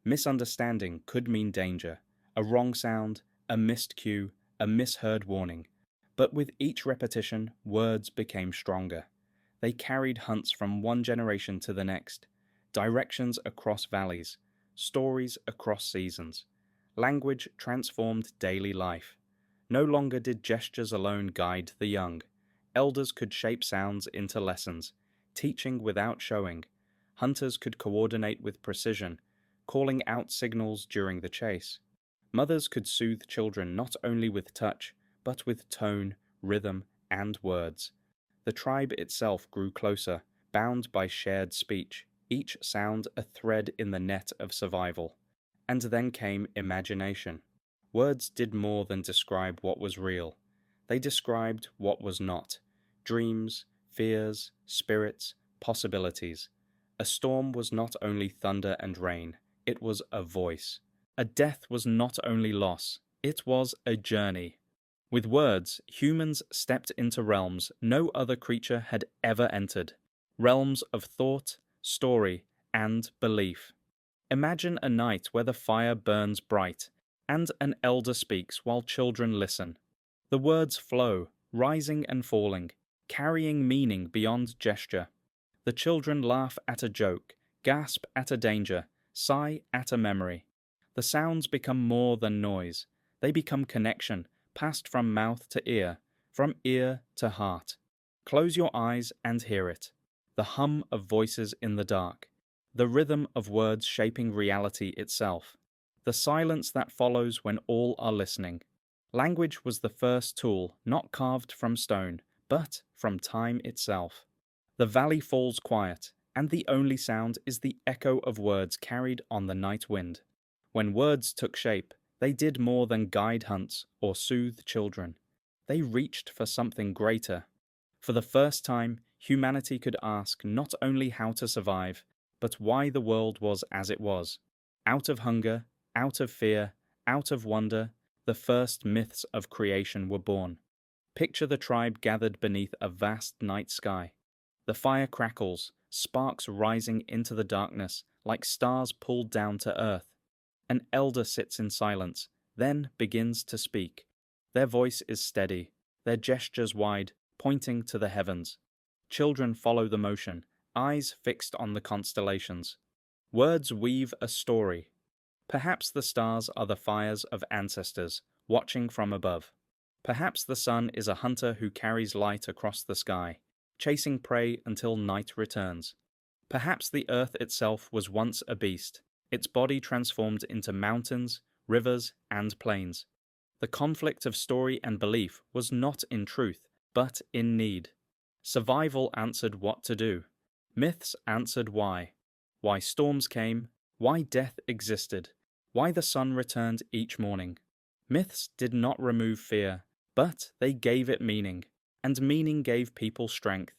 Misunderstanding could mean danger, a wrong sound, a missed cue, a misheard warning. But with each repetition, words became stronger. They carried hunts from one generation to the next, directions across valleys, stories across seasons. Language transformed daily life. No longer did gestures alone guide the young. Elders could shape sounds into lessons, teaching without showing. Hunters could coordinate with precision, calling out signals during the chase. Mothers could soothe children not only with touch, but with tone, rhythm, and words. The tribe itself grew closer, bound by shared speech, each sound a thread in the net of survival. And then came imagination. Words did more than describe what was real. They described what was not. Dreams, fears, spirits, possibilities. A storm was not only thunder and rain, it was a voice. A death was not only loss, it was a journey. With words, humans stepped into realms no other creature had ever entered. Realms of thought, story, and belief. Imagine a night where the fire burns bright, and an elder speaks while children listen. The words flow, rising and falling, carrying meaning beyond gesture. The children laugh at a joke, gasp at a danger, sigh at a memory. The sounds become more than noise. They become connection, passed from mouth to ear, from ear to heart. Close your eyes and hear it. The hum of voices in the dark. The rhythm of words shaping reality itself. The silence that follows when all are listening. Language was the first tool, not carved from stone, but from time itself. The valley falls quiet, and the only sound is the echo of words carried on the night wind. When words took shape, they did more than guide hunts or soothe children. They reached for something greater. For the first time, humanity could ask not only how to survive, but why the world was as it was. Out of hunger, out of fear, out of wonder, the first myths of creation were born. Picture the tribe gathered beneath a vast night sky. The fire crackles, sparks rising into the darkness like stars pulled down to earth. An elder sits in silence, then begins to speak. Their voice is steady, their gestures wide, pointing to the heavens. Children follow the motion, eyes fixed on the constellations. Words weave a story. Perhaps the stars are the fires of ancestors, watching from above. Perhaps the sun is a hunter who carries light across the sky, chasing prey until night returns. Perhaps the earth itself was once a beast, its body transformed into mountains, rivers, and plains. The conflict of story and belief was not in truth, but in need. Survival answered what to do. Myths answered why. Why storms came, why death existed, why the sun returned each morning. Myths did not remove fear, but they gave it meaning, and meaning gave people strength.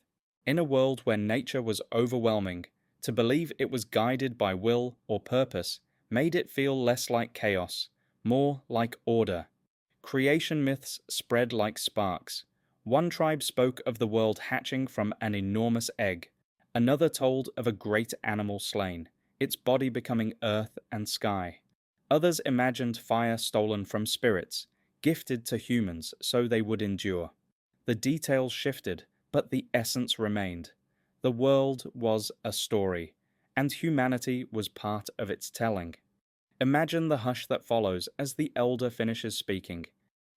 In a world where nature was overwhelming, to believe it was guided by will or purpose made it feel less like chaos, more like order. Creation myths spread like sparks. One tribe spoke of the world hatching from an enormous egg. Another told of a great animal slain, its body becoming earth and sky. Others imagined fire stolen from spirits, gifted to humans so they would endure. The details shifted, but the essence remained. The world was a story, and humanity was part of its telling. Imagine the hush that follows as the elder finishes speaking.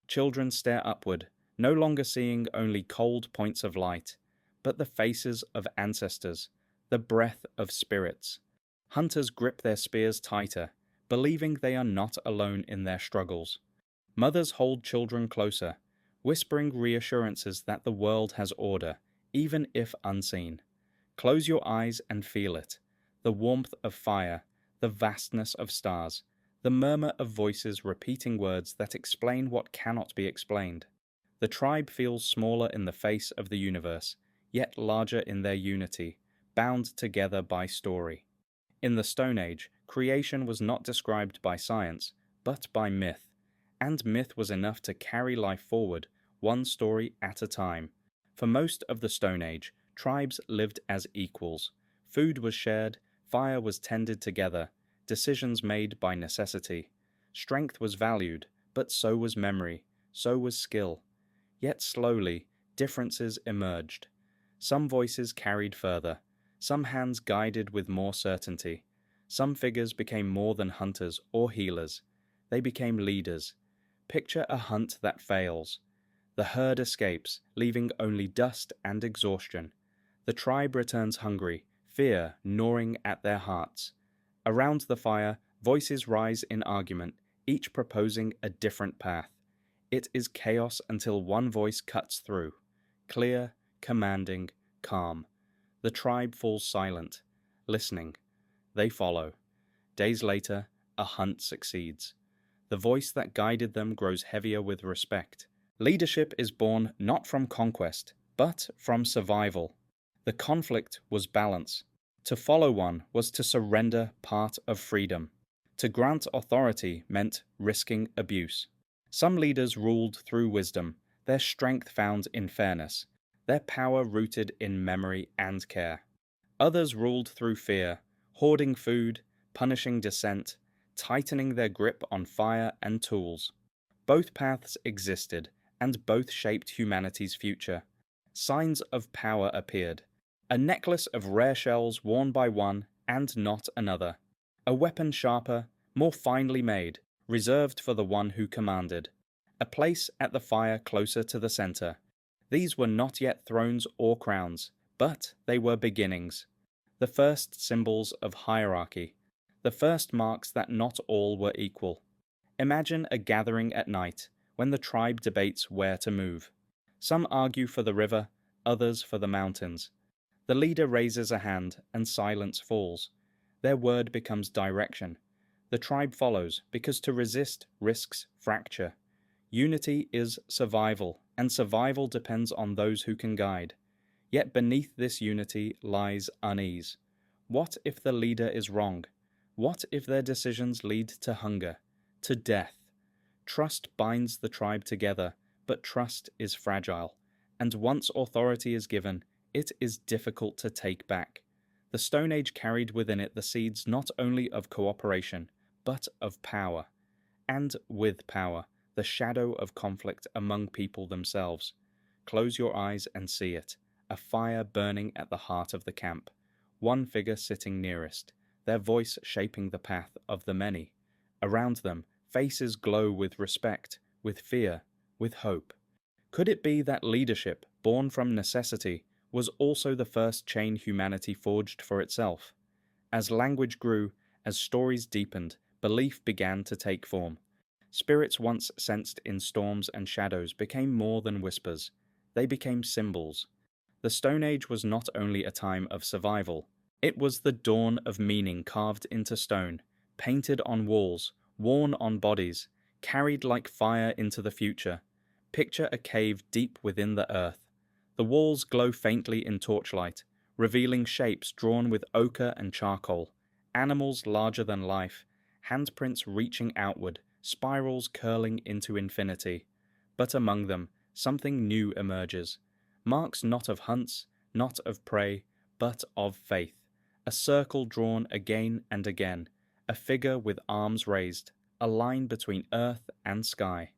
Children stare upward, no longer seeing only cold points of light, but the faces of ancestors, the breath of spirits. Hunters grip their spears tighter, believing they are not alone in their struggles. Mothers hold children closer, whispering reassurances that the world has order, even if unseen. Close your eyes and feel it. The warmth of fire, the vastness of stars, the murmur of voices repeating words that explain what cannot be explained. The tribe feels smaller in the face of the universe, yet larger in their unity, bound together by story. In the Stone Age, creation was not described by science, but by myth, and myth was enough to carry life forward, one story at a time. For most of the Stone Age, tribes lived as equals. Food was shared, fire was tended together, decisions made by necessity. Strength was valued, but so was memory, so was skill. Yet slowly, differences emerged. Some voices carried further, some hands guided with more certainty. Some figures became more than hunters or healers. They became leaders. Picture a hunt that fails. The herd escapes, leaving only dust and exhaustion. The tribe returns hungry, fear gnawing at their hearts. Around the fire, voices rise in argument, each proposing a different path. It is chaos until one voice cuts through. Clear, commanding, calm. The tribe falls silent, listening. They follow. Days later, a hunt succeeds. The voice that guided them grows heavier with respect. Leadership is born not from conquest, but from survival. The conflict was balance. To follow one was to surrender part of freedom. To grant authority meant risking abuse. Some leaders ruled through wisdom, their strength found in fairness, their power rooted in memory and care. Others ruled through fear, hoarding food, punishing dissent, tightening their grip on fire and tools. Both paths existed, and both shaped humanity's future. Signs of power appeared. A necklace of rare shells worn by one and not another. A weapon sharper, more finely made, reserved for the one who commanded. A place at the fire closer to the center. These were not yet thrones or crowns, but they were beginnings. The first symbols of hierarchy. The first marks that not all were equal. Imagine a gathering at night, when the tribe debates where to move. Some argue for the river, others for the mountains. The leader raises a hand, and silence falls. Their word becomes direction. The tribe follows, because to resist risks fracture. Unity is survival, and survival depends on those who can guide. Yet beneath this unity lies unease. What if the leader is wrong? What if their decisions lead to hunger, to death? Trust binds the tribe together, but trust is fragile, and once authority is given, it is difficult to take back. The Stone Age carried within it the seeds not only of cooperation, but of power, and with power, the shadow of conflict among people themselves. Close your eyes and see it, a fire burning at the heart of the camp, one figure sitting nearest, their voice shaping the path of the many. Around them, faces glow with respect, with fear, with hope. Could it be that leadership, born from necessity, was also the first chain humanity forged for itself? As language grew, as stories deepened, belief began to take form. Spirits once sensed in storms and shadows became more than whispers. They became symbols. The Stone Age was not only a time of survival, it was the dawn of meaning carved into stone, painted on walls, worn on bodies, carried like fire into the future. Picture a cave deep within the earth. The walls glow faintly in torchlight, revealing shapes drawn with ochre and charcoal, animals larger than life, handprints reaching outward, spirals curling into infinity. But among them, something new emerges. Marks not of hunts, not of prey, but of faith. A circle drawn again and again, a figure with arms raised, a line between earth and sky.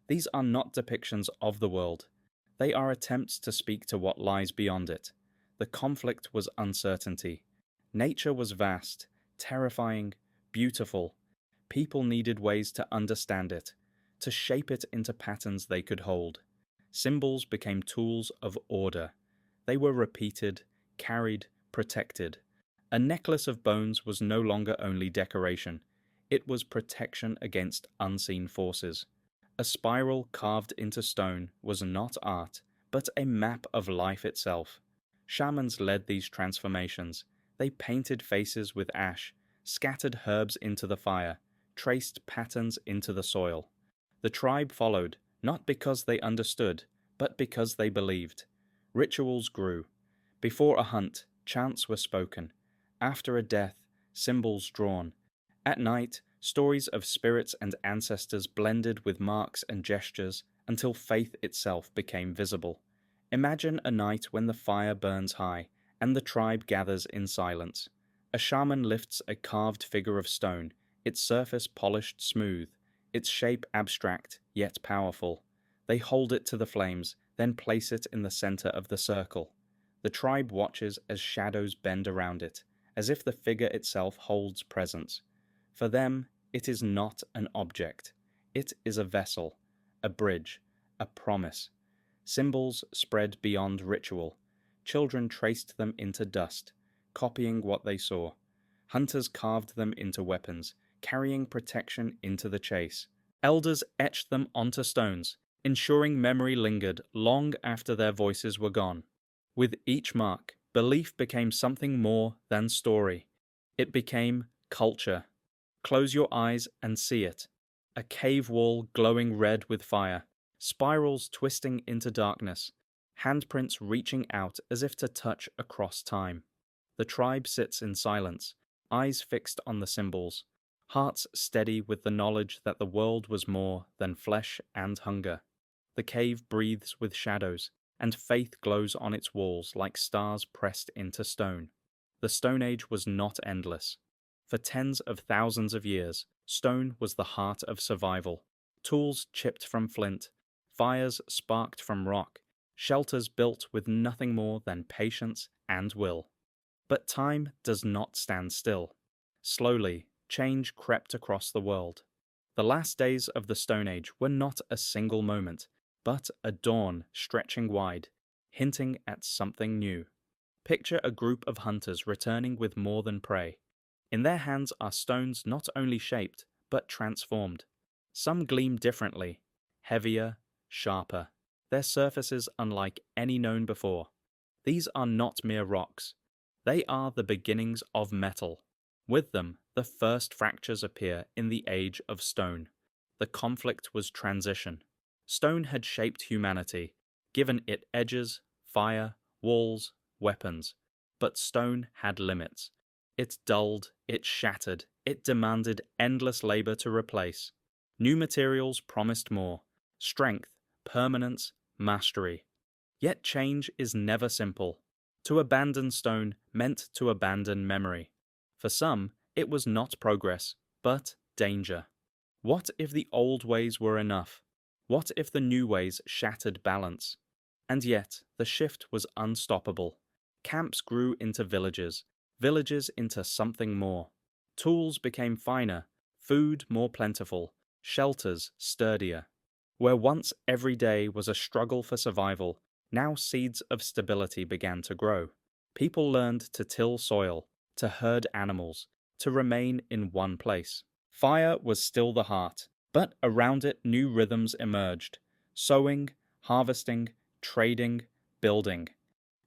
These are not depictions of the world. They are attempts to speak to what lies beyond it. The conflict was uncertainty. Nature was vast, terrifying, beautiful. People needed ways to understand it, to shape it into patterns they could hold. Symbols became tools of order. They were repeated, carried, protected. A necklace of bones was no longer only decoration. It was protection against unseen forces. A spiral carved into stone was not art, but a map of life itself. Shamans led these transformations. They painted faces with ash, scattered herbs into the fire, traced patterns into the soil. The tribe followed, not because they understood, but because they believed. Rituals grew. Before a hunt, chants were spoken. After a death, symbols drawn. At night, stories of spirits and ancestors blended with marks and gestures until faith itself became visible. Imagine a night when the fire burns high and the tribe gathers in silence. A shaman lifts a carved figure of stone, its surface polished smooth, its shape abstract yet powerful. They hold it to the flames, then place it in the center of the circle. The tribe watches as shadows bend around it, as if the figure itself holds presence. For them, it is not an object. It is a vessel, a bridge, a promise. Symbols spread beyond ritual. Children traced them into dust, copying what they saw. Hunters carved them into weapons, carrying protection into the chase. Elders etched them onto stones, ensuring memory lingered long after their voices were gone. With each mark, belief became something more than story. It became culture. Close your eyes and see it. A cave wall glowing red with fire, spirals twisting into darkness, handprints reaching out as if to touch across time. The tribe sits in silence, eyes fixed on the symbols, hearts steady with the knowledge that the world was more than flesh and hunger. The cave breathes with shadows, and faith glows on its walls like stars pressed into stone. The Stone Age was not endless. For tens of thousands of years, stone was the heart of survival. Tools chipped from flint, fires sparked from rock, shelters built with nothing more than patience and will. But time does not stand still. Slowly, change crept across the world. The last days of the Stone Age were not a single moment, but a dawn stretching wide, hinting at something new. Picture a group of hunters returning with more than prey. In their hands are stones not only shaped, but transformed. Some gleam differently, heavier, sharper, their surfaces unlike any known before. These are not mere rocks. They are the beginnings of metal. With them, the first fractures appear in the age of stone. The conflict was transition. Stone had shaped humanity, given it edges, fire, walls, weapons. But stone had limits. It dulled, it shattered, it demanded endless labor to replace. New materials promised more, strength, permanence, mastery. Yet change is never simple. To abandon stone meant to abandon memory. For some, it was not progress, but danger. What if the old ways were enough? What if the new ways shattered balance? And yet, the shift was unstoppable. Camps grew into villages, villages into something more. Tools became finer, food more plentiful, shelters sturdier. Where once every day was a struggle for survival, now seeds of stability began to grow. People learned to till soil, to herd animals, to remain in one place. Fire was still the heart, but around it new rhythms emerged: sowing, harvesting, trading, building.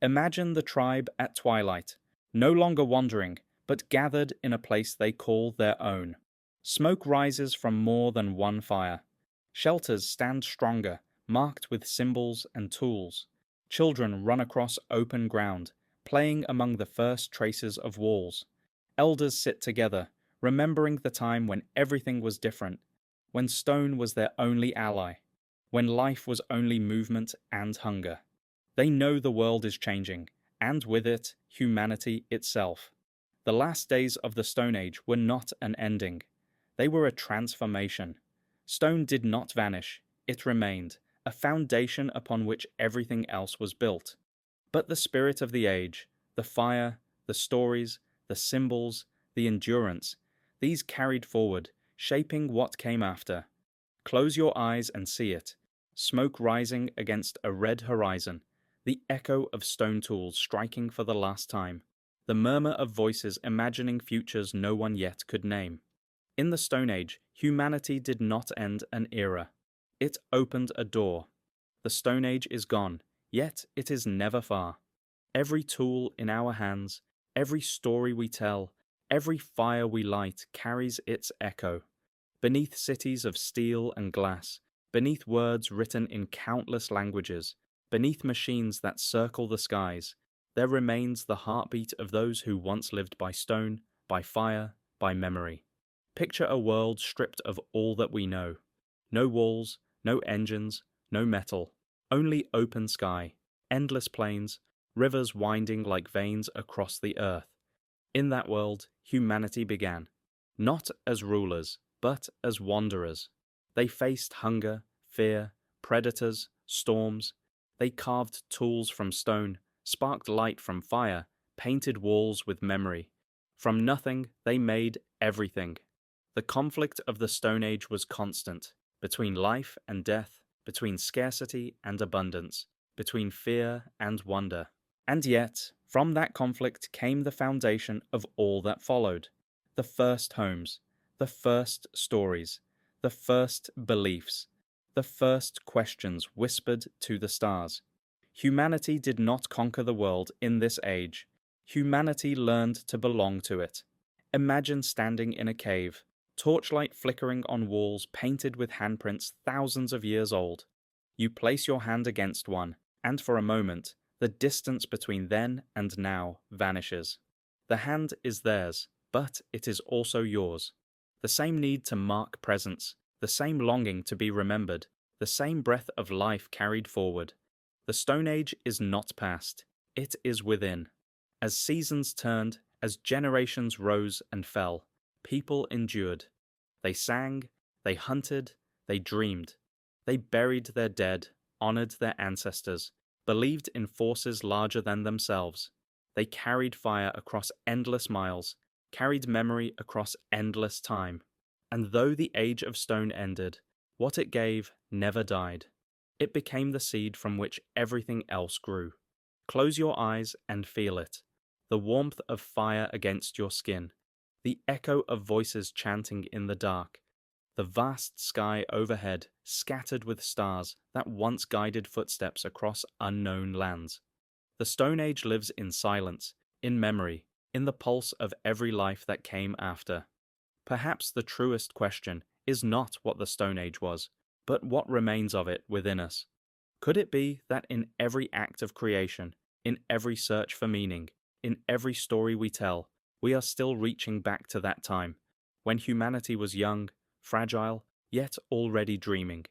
Imagine the tribe at twilight, no longer wandering, but gathered in a place they call their own. Smoke rises from more than one fire. Shelters stand stronger, marked with symbols and tools. Children run across open ground, playing among the first traces of walls. Elders sit together, remembering the time when everything was different, when stone was their only ally, when life was only movement and hunger. They know the world is changing, and with it, humanity itself. The last days of the Stone Age were not an ending. They were a transformation. Stone did not vanish, it remained, a foundation upon which everything else was built. But the spirit of the age, the fire, the stories, the symbols, the endurance, these carried forward, shaping what came after. Close your eyes and see it. Smoke rising against a red horizon, the echo of stone tools striking for the last time, the murmur of voices imagining futures no one yet could name. In the Stone Age, humanity did not end an era. It opened a door. The Stone Age is gone, yet it is never far. Every tool in our hands, every story we tell, every fire we light carries its echo. Beneath cities of steel and glass, beneath words written in countless languages, beneath machines that circle the skies, there remains the heartbeat of those who once lived by stone, by fire, by memory. Picture a world stripped of all that we know. No walls, no engines, no metal, only open sky, endless plains, rivers winding like veins across the earth. In that world, humanity began, not as rulers, but as wanderers. They faced hunger, fear, predators, storms. They carved tools from stone, sparked light from fire, painted walls with memory. From nothing, they made everything. The conflict of the Stone Age was constant, between life and death, between scarcity and abundance, between fear and wonder. And yet, from that conflict came the foundation of all that followed: the first homes, the first stories, the first beliefs, the first questions whispered to the stars. Humanity did not conquer the world in this age. Humanity learned to belong to it. Imagine standing in a cave, torchlight flickering on walls painted with handprints thousands of years old. You place your hand against one, and for a moment, the distance between then and now vanishes. The hand is theirs, but it is also yours. The same need to mark presence, the same longing to be remembered, the same breath of life carried forward. The Stone Age is not past, it is within. As seasons turned, as generations rose and fell, people endured. They sang, they hunted, they dreamed. They buried their dead, honored their ancestors, believed in forces larger than themselves. They carried fire across endless miles, carried memory across endless time. And though the Age of Stone ended, what it gave never died. It became the seed from which everything else grew. Close your eyes and feel it. The warmth of fire against your skin, the echo of voices chanting in the dark, the vast sky overhead scattered with stars that once guided footsteps across unknown lands. The Stone Age lives in silence, in memory, in the pulse of every life that came after. Perhaps the truest question is not what the Stone Age was, but what remains of it within us. Could it be that in every act of creation, in every search for meaning, in every story we tell, we are still reaching back to that time, when humanity was young, fragile, yet already dreaming?